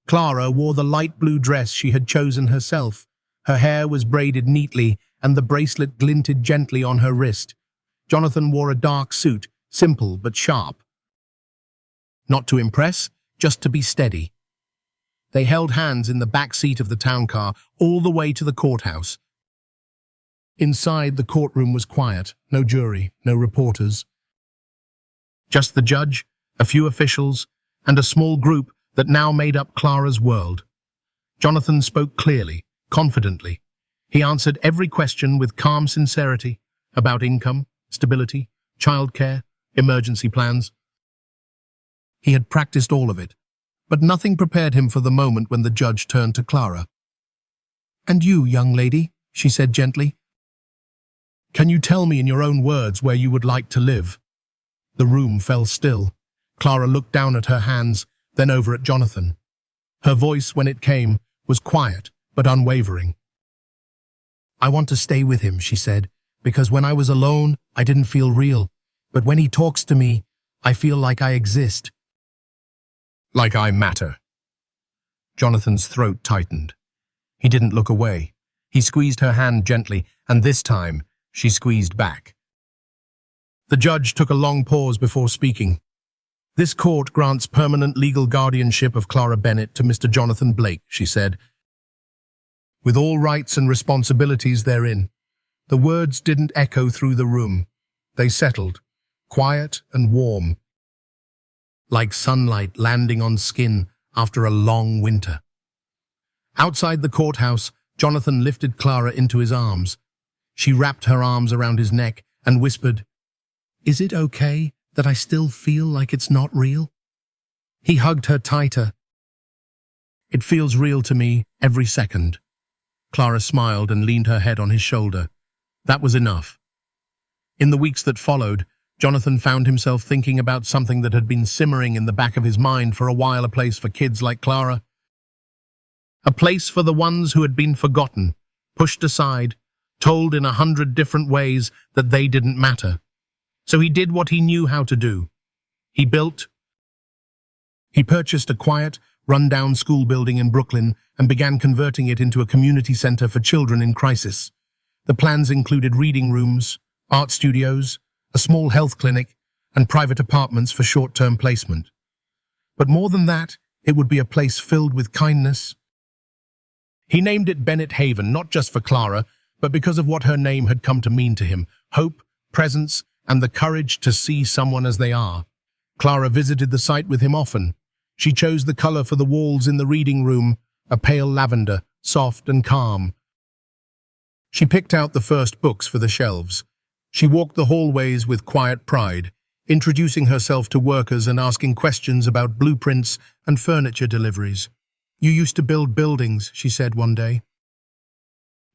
Clara wore the light blue dress she had chosen herself. Her hair was braided neatly, and the bracelet glinted gently on her wrist. Jonathan wore a dark suit, simple but sharp. Not to impress, just to be steady. They held hands in the back seat of the town car all the way to the courthouse. Inside, the courtroom was quiet, no jury, no reporters. Just the judge, a few officials, and a small group that now made up Clara's world. Jonathan spoke clearly, confidently. He answered every question with calm sincerity about income, stability, childcare, emergency plans. He had practiced all of it, but nothing prepared him for the moment when the judge turned to Clara. "And you, young lady," she said gently, "can you tell me in your own words where you would like to live?" The room fell still. Clara looked down at her hands, then over at Jonathan. Her voice, when it came, was quiet but unwavering. "I want to stay with him," she said, "because when I was alone, I didn't feel real. But when he talks to me, I feel like I exist. Like I matter." Jonathan's throat tightened. He didn't look away. He squeezed her hand gently, and this time, she squeezed back. The judge took a long pause before speaking. "This court grants permanent legal guardianship of Clara Bennett to Mr. Jonathan Blake," she said, "with all rights and responsibilities therein." The words didn't echo through the room. They settled, quiet and warm, like sunlight landing on skin after a long winter. Outside the courthouse, Jonathan lifted Clara into his arms. She wrapped her arms around his neck and whispered, "Is it okay that I still feel like it's not real?" He hugged her tighter. "It feels real to me every second." Clara smiled and leaned her head on his shoulder. That was enough. In the weeks that followed, Jonathan found himself thinking about something that had been simmering in the back of his mind for a while, a place for kids like Clara. A place for the ones who had been forgotten, pushed aside, told in 100 different ways that they didn't matter. So he did what he knew how to do. He purchased a quiet, run-down school building in Brooklyn and began converting it into a community center for children in crisis. The plans included reading rooms, art studios, a small health clinic, and private apartments for short-term placement. But more than that, it would be a place filled with kindness. He named it Bennett Haven, not just for Clara, but because of what her name had come to mean to him: hope, presence, and the courage to see someone as they are. Clara visited the site with him often. She chose the color for the walls in the reading room, a pale lavender, soft and calm. She picked out the first books for the shelves. She walked the hallways with quiet pride, introducing herself to workers and asking questions about blueprints and furniture deliveries. "You used to build buildings," she said one day.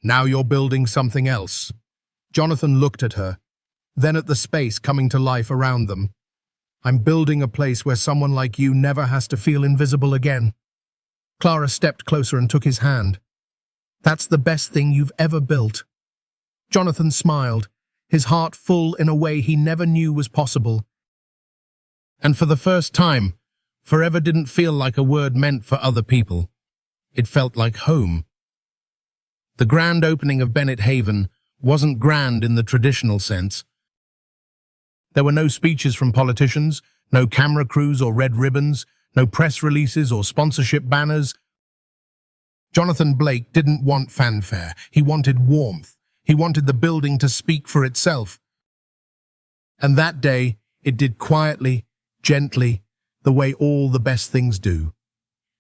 "Now you're building something else." Jonathan looked at her, then at the space coming to life around them. "I'm building a place where someone like you never has to feel invisible again." Clara stepped closer and took his hand. "That's the best thing you've ever built." Jonathan smiled, his heart full in a way he never knew was possible. And for the first time, forever didn't feel like a word meant for other people. It felt like home. The grand opening of Bennett Haven wasn't grand in the traditional sense. There were no speeches from politicians, no camera crews or red ribbons, no press releases or sponsorship banners. Jonathan Blake didn't want fanfare. He wanted warmth. He wanted the building to speak for itself. And that day, it did quietly, gently, the way all the best things do.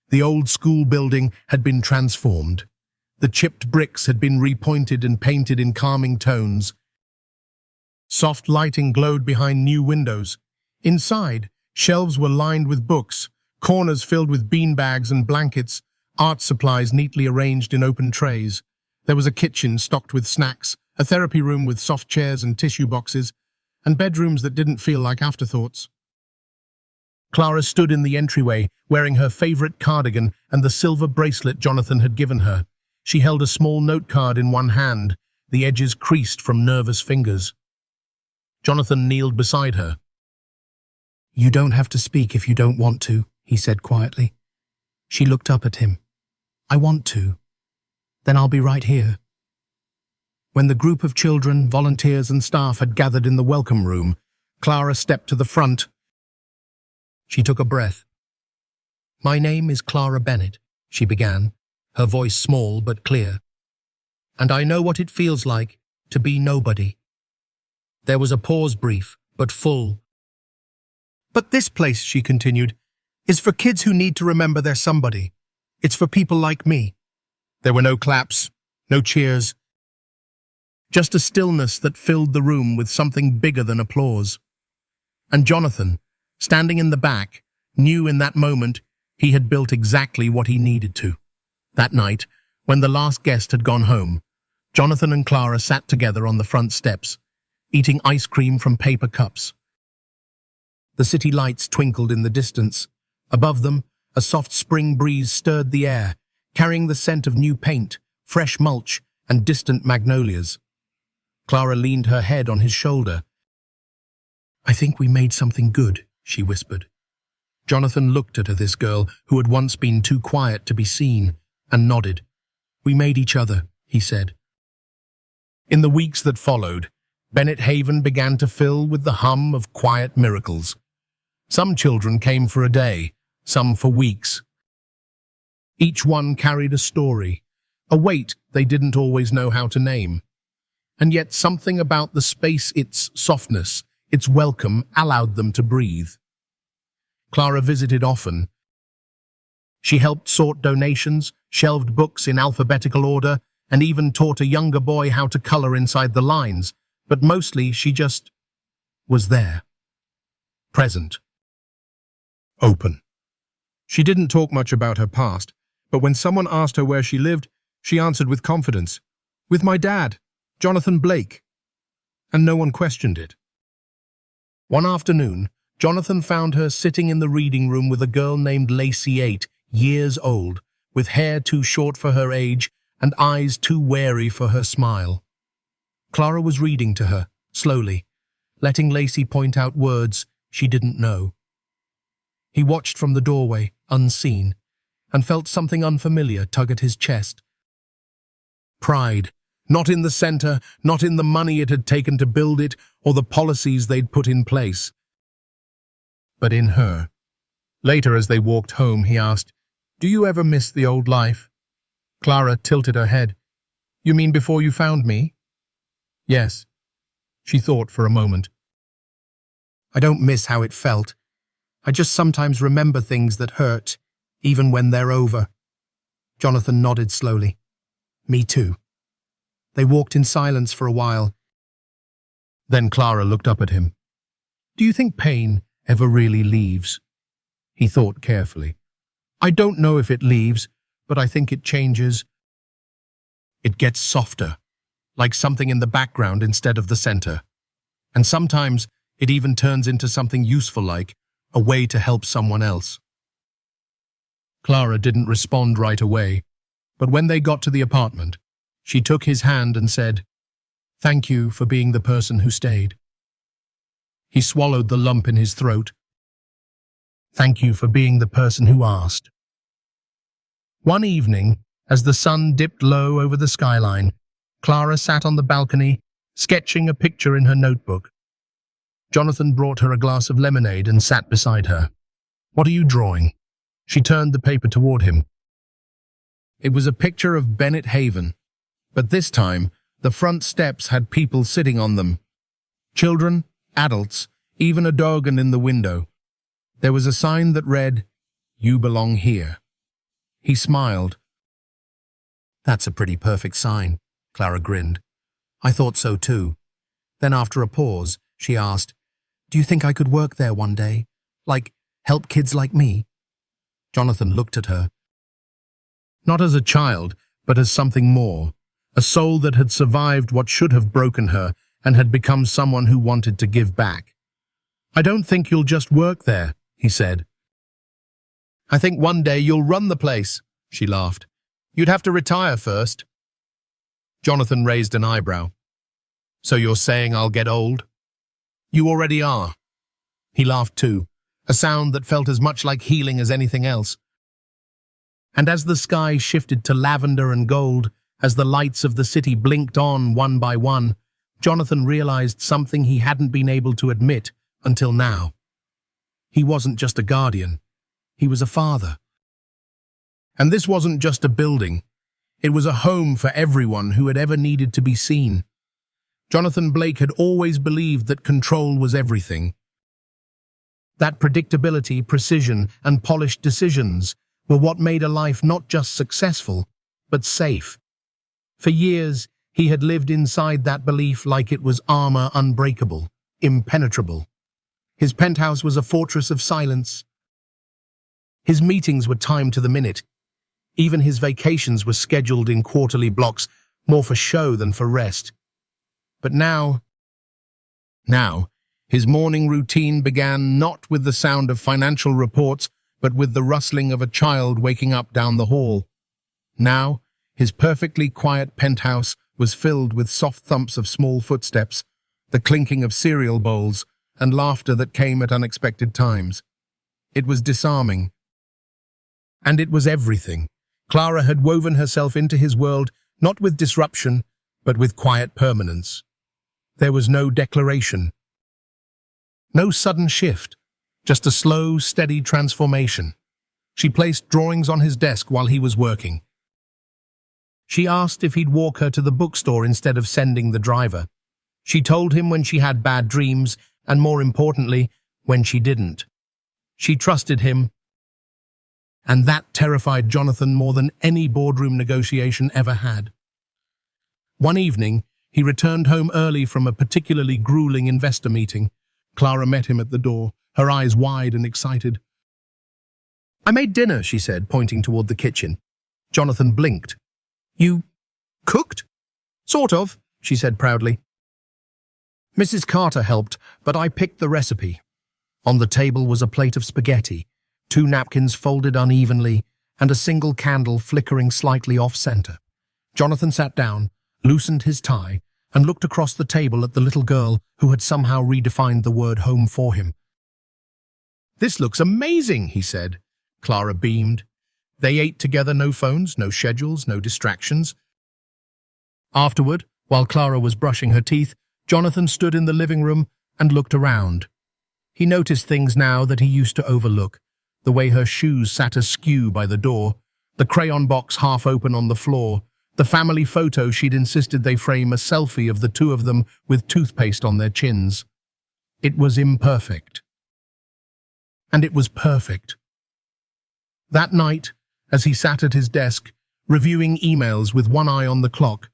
The old school building had been transformed. The chipped bricks had been repointed and painted in calming tones. Soft lighting glowed behind new windows. Inside, shelves were lined with books, corners filled with beanbags and blankets, art supplies neatly arranged in open trays. There was a kitchen stocked with snacks, a therapy room with soft chairs and tissue boxes, and bedrooms that didn't feel like afterthoughts. Clara stood in the entryway, wearing her favorite cardigan and the silver bracelet Jonathan had given her. She held a small note card in one hand, the edges creased from nervous fingers. Jonathan kneeled beside her. "You don't have to speak if you don't want to," he said quietly. She looked up at him. "I want to. Then I'll be right here." When the group of children, volunteers and staff had gathered in the welcome room, Clara stepped to the front. She took a breath. "My name is Clara Bennett," she began, her voice small but clear. "And I know what it feels like to be nobody." There was a pause, brief but full. "But this place," she continued, "is for kids who need to remember they're somebody. It's for people like me." There were no claps, no cheers, just a stillness that filled the room with something bigger than applause. And Jonathan, standing in the back, knew in that moment he had built exactly what he needed to. That night, when the last guest had gone home, Jonathan and Clara sat together on the front steps, eating ice cream from paper cups. The city lights twinkled in the distance. Above them, a soft spring breeze stirred the air, carrying the scent of new paint, fresh mulch, and distant magnolias. Clara leaned her head on his shoulder. "I think we made something good," she whispered. Jonathan looked at her, this girl who had once been too quiet to be seen, and nodded. "We made each other," he said. In the weeks that followed, Bennett Haven began to fill with the hum of quiet miracles. Some children came for a day, some for weeks. Each one carried a story, a weight they didn't always know how to name. And yet something about the space, its softness, its welcome, allowed them to breathe. Clara visited often. She helped sort donations, shelved books in alphabetical order, and even taught a younger boy how to color inside the lines, but mostly she just was there. Present. Open. She didn't talk much about her past, but when someone asked her where she lived, she answered with confidence, "With my dad, Jonathan Blake." And no one questioned it. One afternoon, Jonathan found her sitting in the reading room with a girl named Lacey, 8 years old, with hair too short for her age and eyes too wary for her smile. Clara was reading to her, slowly, letting Lacey point out words she didn't know. He watched from the doorway, unseen, and felt something unfamiliar tug at his chest. Pride, not in the center, not in the money it had taken to build it, or the policies they'd put in place, but in her. Later, as they walked home, he asked, "Do you ever miss the old life?" Clara tilted her head. You mean before you found me? Yes. She thought for a moment. I don't miss how it felt. I just sometimes remember things that hurt, even when they're over. Jonathan nodded slowly. Me too. They walked in silence for a while. Then Clara looked up at him. Do you think pain ever really leaves? He thought carefully. I don't know if it leaves, but I think it changes. It gets softer, like something in the background instead of the center. And sometimes it even turns into something useful, like a way to help someone else. Clara didn't respond right away, but when they got to the apartment, she took his hand and said, Thank you for being the person who stayed. He swallowed the lump in his throat. Thank you for being the person who asked. One evening, as the sun dipped low over the skyline, Clara sat on the balcony, sketching a picture in her notebook. Jonathan brought her a glass of lemonade and sat beside her. What are you drawing? She turned the paper toward him. It was a picture of Bennett Haven, but this time the front steps had people sitting on them. Children, adults, even a dog, and in the window there was a sign that read, You belong here. He smiled. That's a pretty perfect sign, Clara grinned. I thought so too. Then after a pause, she asked, Do you think I could work there one day? Like, help kids like me? Jonathan looked at her. Not as a child, but as something more. A soul that had survived what should have broken her and had become someone who wanted to give back. I don't think you'll just work there, he said. I think one day you'll run the place, she laughed. You'd have to retire first. Jonathan raised an eyebrow. So you're saying I'll get old? You already are. He laughed too, a sound that felt as much like healing as anything else. And as the sky shifted to lavender and gold, as the lights of the city blinked on one by one, Jonathan realized something he hadn't been able to admit until now. He wasn't just a guardian. He was a father. And this wasn't just a building. It was a home for everyone who had ever needed to be seen. Jonathan Blake had always believed that control was everything. That predictability, precision, and polished decisions were what made a life not just successful, but safe. For years, he had lived inside that belief like it was armor unbreakable, impenetrable. His penthouse was a fortress of silence. His meetings were timed to the minute. Even his vacations were scheduled in quarterly blocks, more for show than for rest. But now, his morning routine began not with the sound of financial reports, but with the rustling of a child waking up down the hall. Now, his perfectly quiet penthouse was filled with soft thumps of small footsteps, the clinking of cereal bowls, and laughter that came at unexpected times. It was disarming. And it was everything. Clara had woven herself into his world, not with disruption, but with quiet permanence. There was no declaration. No sudden shift, just a slow, steady transformation. She placed drawings on his desk while he was working. She asked if he'd walk her to the bookstore instead of sending the driver. She told him when she had bad dreams, and more importantly, when she didn't. She trusted him, and that terrified Jonathan more than any boardroom negotiation ever had. One evening, he returned home early from a particularly grueling investor meeting. Clara met him at the door, her eyes wide and excited. I made dinner, she said, pointing toward the kitchen. Jonathan blinked. You cooked? Sort of, she said proudly. Mrs. Carter helped, but I picked the recipe. On the table was a plate of spaghetti, 2 napkins folded unevenly, and a single candle flickering slightly off-center. Jonathan sat down, loosened his tie, and looked across the table at the little girl who had somehow redefined the word home for him. This looks amazing, he said. Clara beamed. They ate together, no phones, no schedules, no distractions. Afterward, while Clara was brushing her teeth, Jonathan stood in the living room and looked around. He noticed things now that he used to overlook, the way her shoes sat askew by the door, The crayon box half open on the floor, the family photo she'd insisted they frame, a selfie of the two of them with toothpaste on their chins. It was imperfect. And it was perfect. That night, as he sat at his desk, reviewing emails with one eye on the clock,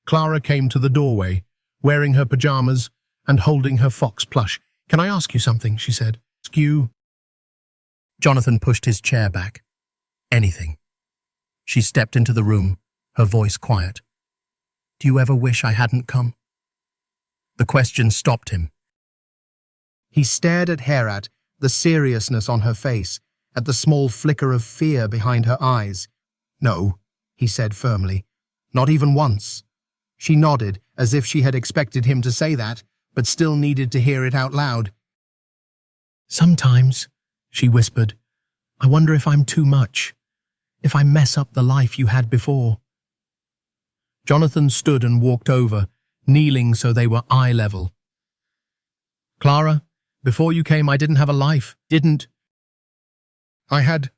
Clara came to the doorway, wearing her pajamas and holding her fox plush. "Can I ask you something?" she said. "Ask you?" Jonathan pushed his chair back. "Anything." She stepped into the room, her voice quiet. "Do you ever wish I hadn't come?" The question stopped him. He stared at Herat, the seriousness on her face, at the small flicker of fear behind her eyes. "No," he said firmly. "Not even once." She nodded, as if she had expected him to say that, but still needed to hear it out loud. "Sometimes," she whispered, "I wonder if I'm too much, if I mess up the life you had before." Jonathan stood and walked over, kneeling so they were eye level. "Clara, before you came I didn't have a life, didn't. I had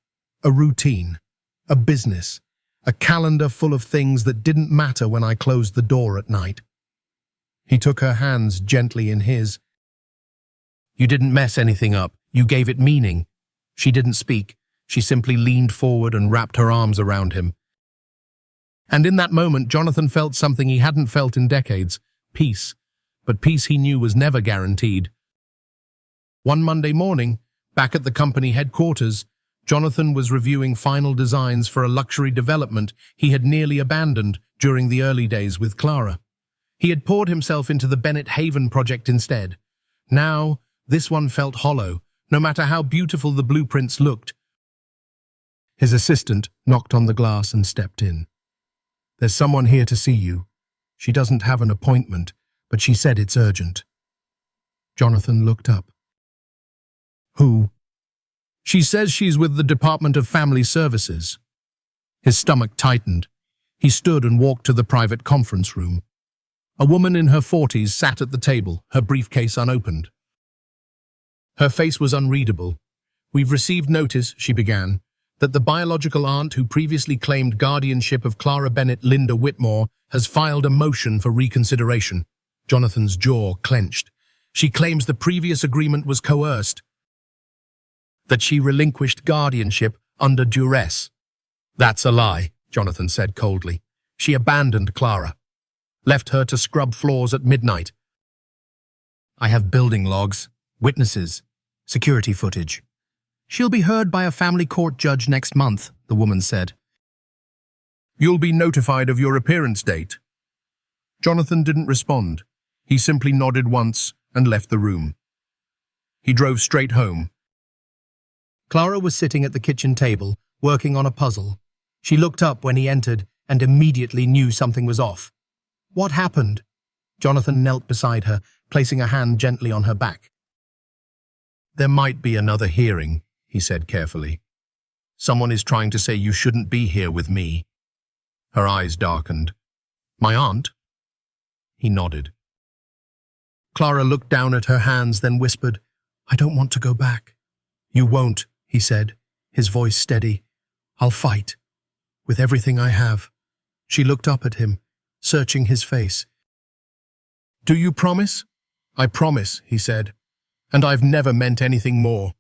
a routine, a business, a calendar full of things that didn't matter when I closed the door at night." He took her hands gently in his. "You didn't mess anything up, you gave it meaning." She didn't speak, she simply leaned forward and wrapped her arms around him. And in that moment, Jonathan felt something he hadn't felt in decades, peace. But peace, he knew, was never guaranteed. One Monday morning, back at the company headquarters, Jonathan was reviewing final designs for a luxury development he had nearly abandoned during the early days with Clara. He had poured himself into the Bennett Haven project instead. Now, this one felt hollow, no matter how beautiful the blueprints looked. His assistant knocked on the glass and stepped in. "There's someone here to see you. She doesn't have an appointment, but she said it's urgent." Jonathan looked up. "Who?" "She says she's with the Department of Family Services." His stomach tightened. He stood and walked to the private conference room. A woman in her 40s sat at the table, her briefcase unopened. Her face was unreadable. "We've received notice," she began, "that the biological aunt who previously claimed guardianship of Clara Bennett Linda Whitmore has filed a motion for reconsideration." Jonathan's jaw clenched. "She claims the previous agreement was coerced, that she relinquished guardianship under duress." "That's a lie," Jonathan said coldly. "She abandoned Clara, left her to scrub floors at midnight." "I have building logs, witnesses, security footage. She'll be heard by a family court judge next month," the woman said. "You'll be notified of your appearance date." Jonathan didn't respond. He simply nodded once and left the room. He drove straight home. Clara was sitting at the kitchen table, working on a puzzle. She looked up when he entered and immediately knew something was off. "What happened?" Jonathan knelt beside her, placing a hand gently on her back. "There might be another hearing," he said carefully. "Someone is trying to say you shouldn't be here with me." Her eyes darkened. "My aunt?" He nodded. Clara looked down at her hands, then whispered, "I don't want to go back." "You won't," he said, his voice steady. "I'll fight, with everything I have." She looked up at him, searching his face. "Do you promise?" "I promise," he said, "and I've never meant anything more."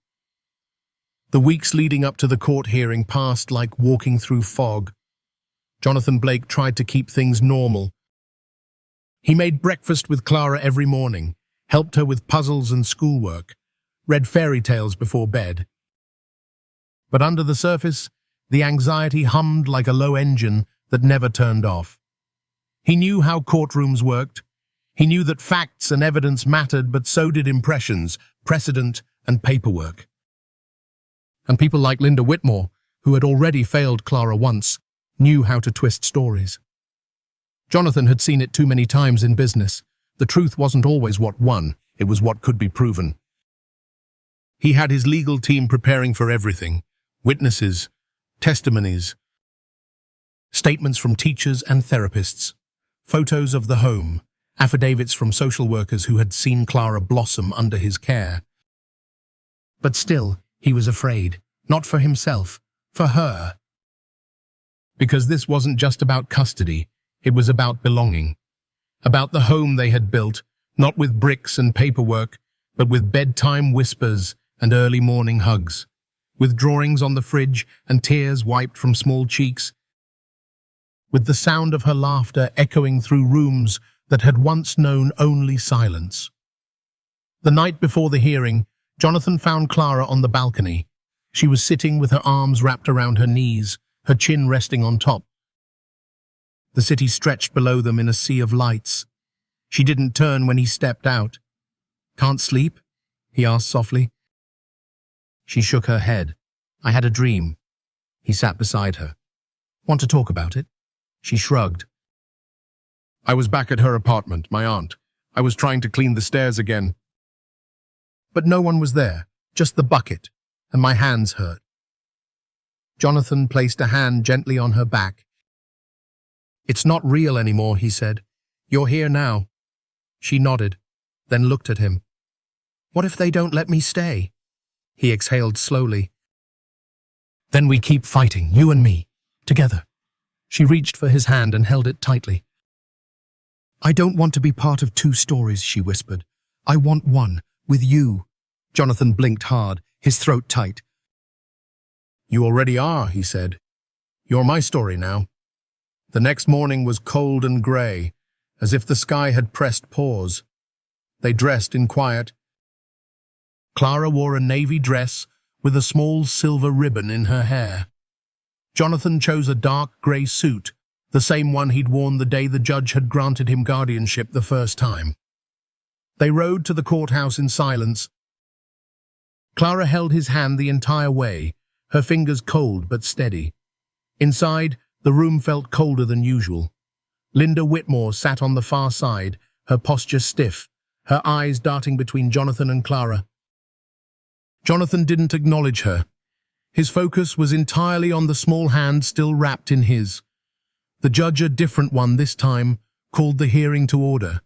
The weeks leading up to the court hearing passed like walking through fog. Jonathan Blake tried to keep things normal. He made breakfast with Clara every morning, helped her with puzzles and schoolwork, read fairy tales before bed. But under the surface, the anxiety hummed like a low engine that never turned off. He knew how courtrooms worked. He knew that facts and evidence mattered, but so did impressions, precedent, and paperwork. And people like Linda Whitmore, who had already failed Clara once, knew how to twist stories. Jonathan had seen it too many times in business. The truth wasn't always what won, it was what could be proven. He had his legal team preparing for everything: witnesses, testimonies, statements from teachers and therapists, photos of the home, affidavits from social workers who had seen Clara blossom under his care. But still, he was afraid, not for himself, for her. Because this wasn't just about custody, it was about belonging. About the home they had built, not with bricks and paperwork, but with bedtime whispers and early morning hugs, with drawings on the fridge and tears wiped from small cheeks, with the sound of her laughter echoing through rooms that had once known only silence. The night before the hearing, Jonathan found Clara on the balcony. She was sitting with her arms wrapped around her knees, her chin resting on top. The city stretched below them in a sea of lights. She didn't turn when he stepped out. "Can't sleep?" he asked softly. She shook her head. "I had a dream." He sat beside her. "Want to talk about it?" She shrugged. "I was back at her apartment, my aunt. I was trying to clean the stairs again. But no one was there, just the bucket, and my hands hurt." Jonathan placed a hand gently on her back. "It's not real anymore," he said. "You're here now." She nodded, then looked at him. "What if they don't let me stay?" He exhaled slowly. "Then we keep fighting, you and me, together." She reached for his hand and held it tightly. "I don't want to be part of two stories," she whispered. "I want one, with you." Jonathan blinked hard, his throat tight. "You already are," he said. "You're my story now." The next morning was cold and grey, as if the sky had pressed pause. They dressed in quiet. Clara wore a navy dress with a small silver ribbon in her hair. Jonathan chose a dark grey suit, the same one he'd worn the day the judge had granted him guardianship the first time. They rode to the courthouse in silence. Clara held his hand the entire way, her fingers cold but steady. Inside, the room felt colder than usual. Linda Whitmore sat on the far side, her posture stiff, her eyes darting between Jonathan and Clara. Jonathan didn't acknowledge her. His focus was entirely on the small hand still wrapped in his. The judge, a different one this time, called the hearing to order.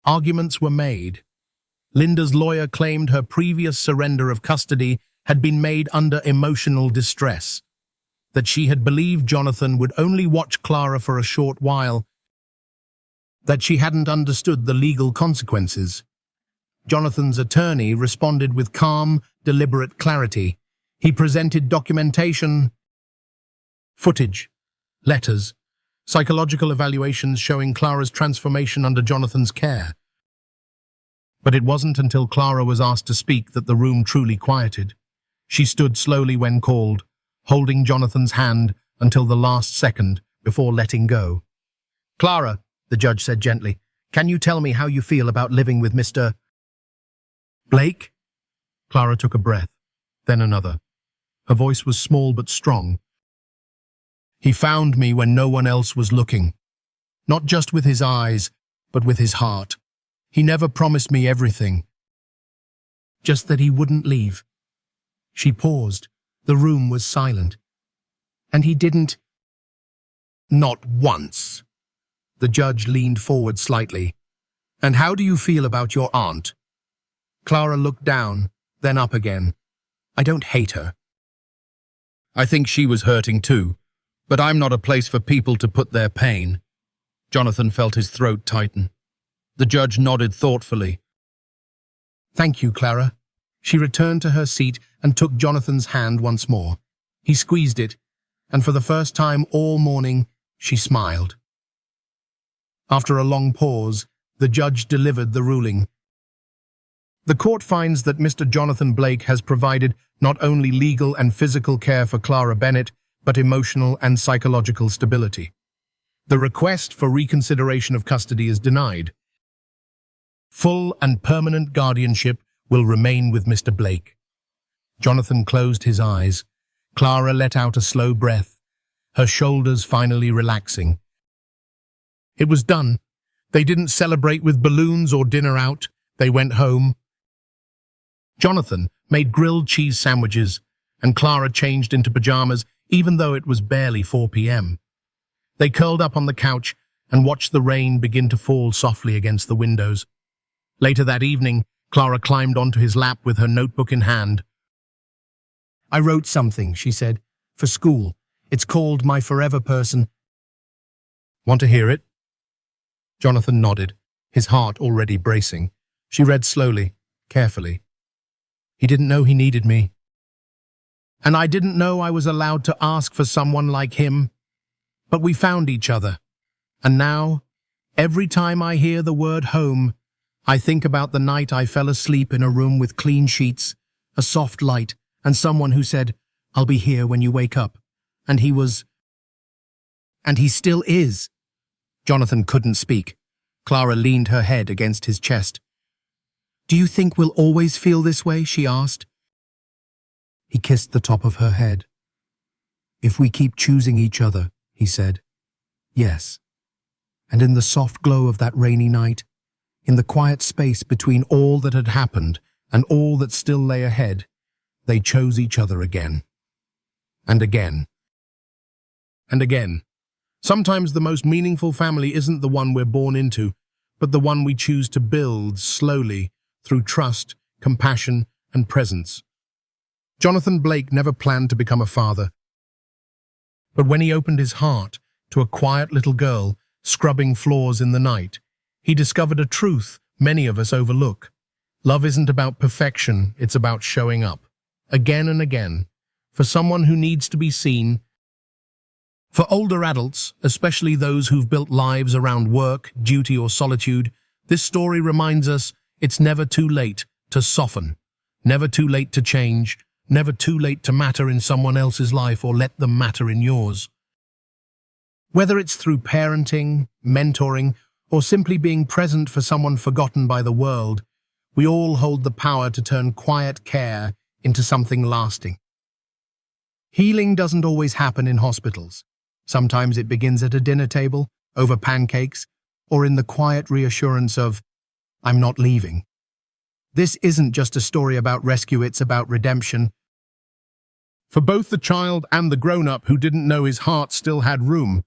Arguments were made. Linda's lawyer claimed her previous surrender of custody had been made under emotional distress, that she had believed Jonathan would only watch Clara for a short while, that she hadn't understood the legal consequences. Jonathan's attorney responded with calm, deliberate clarity. He presented documentation, footage, letters, psychological evaluations showing Clara's transformation under Jonathan's care. But it wasn't until Clara was asked to speak that the room truly quieted. She stood slowly when called, holding Jonathan's hand until the last second before letting go. "Clara," the judge said gently, "can you tell me how you feel about living with Mr. Blake?" Clara took a breath, then another. Her voice was small but strong. "He found me when no one else was looking. Not just with his eyes, but with his heart. He never promised me everything. Just that he wouldn't leave." She paused. The room was silent. "And he didn't—" "Not once." The judge leaned forward slightly. "And how do you feel about your aunt?" Clara looked down, then up again. "I don't hate her. I think she was hurting too, but I'm not a place for people to put their pain." Jonathan felt his throat tighten. The judge nodded thoughtfully. "Thank you, Clara." She returned to her seat and took Jonathan's hand once more. He squeezed it, and for the first time all morning, she smiled. After a long pause, the judge delivered the ruling. "The court finds that Mr. Jonathan Blake has provided not only legal and physical care for Clara Bennett, but emotional and psychological stability. The request for reconsideration of custody is denied. Full and permanent guardianship will remain with Mr. Blake." Jonathan closed his eyes. Clara let out a slow breath, her shoulders finally relaxing. It was done. They didn't celebrate with balloons or dinner out. They went home. Jonathan made grilled cheese sandwiches, and Clara changed into pajamas, even though it was barely 4 p.m. They curled up on the couch and watched the rain begin to fall softly against the windows. Later that evening, Clara climbed onto his lap with her notebook in hand. "I wrote something," she said, "for school. It's called My Forever Person. Want to hear it? Jonathan nodded, his heart already bracing. She read slowly, carefully. He didn't know he needed me. And I didn't know I was allowed to ask for someone like him. But we found each other. And now, every time I hear the word home, I think about the night I fell asleep in a room with clean sheets, a soft light, and someone who said, "I'll be here when you wake up." And he was... And he still is. Jonathan couldn't speak. Clara leaned her head against his chest. "Do you think we'll always feel this way?" she asked. He kissed the top of her head. "If we keep choosing each other," he said. "Yes." And in the soft glow of that rainy night, in the quiet space between all that had happened and all that still lay ahead, they chose each other again. And again. And again. Sometimes the most meaningful family isn't the one we're born into, but the one we choose to build slowly through trust, compassion, and presence. Jonathan Blake never planned to become a father. But when he opened his heart to a quiet little girl scrubbing floors in the night, he discovered a truth many of us overlook. Love isn't about perfection, it's about showing up, again and again, for someone who needs to be seen. For older adults, especially those who've built lives around work, duty, or solitude, this story reminds us it's never too late to soften, never too late to change, never too late to matter in someone else's life or let them matter in yours. Whether it's through parenting, mentoring, or simply being present for someone forgotten by the world, we all hold the power to turn quiet care into something lasting. Healing doesn't always happen in hospitals. Sometimes it begins at a dinner table, over pancakes, or in the quiet reassurance of, "I'm not leaving." This isn't just a story about rescue, it's about redemption. For both the child and the grown-up who didn't know his heart still had room,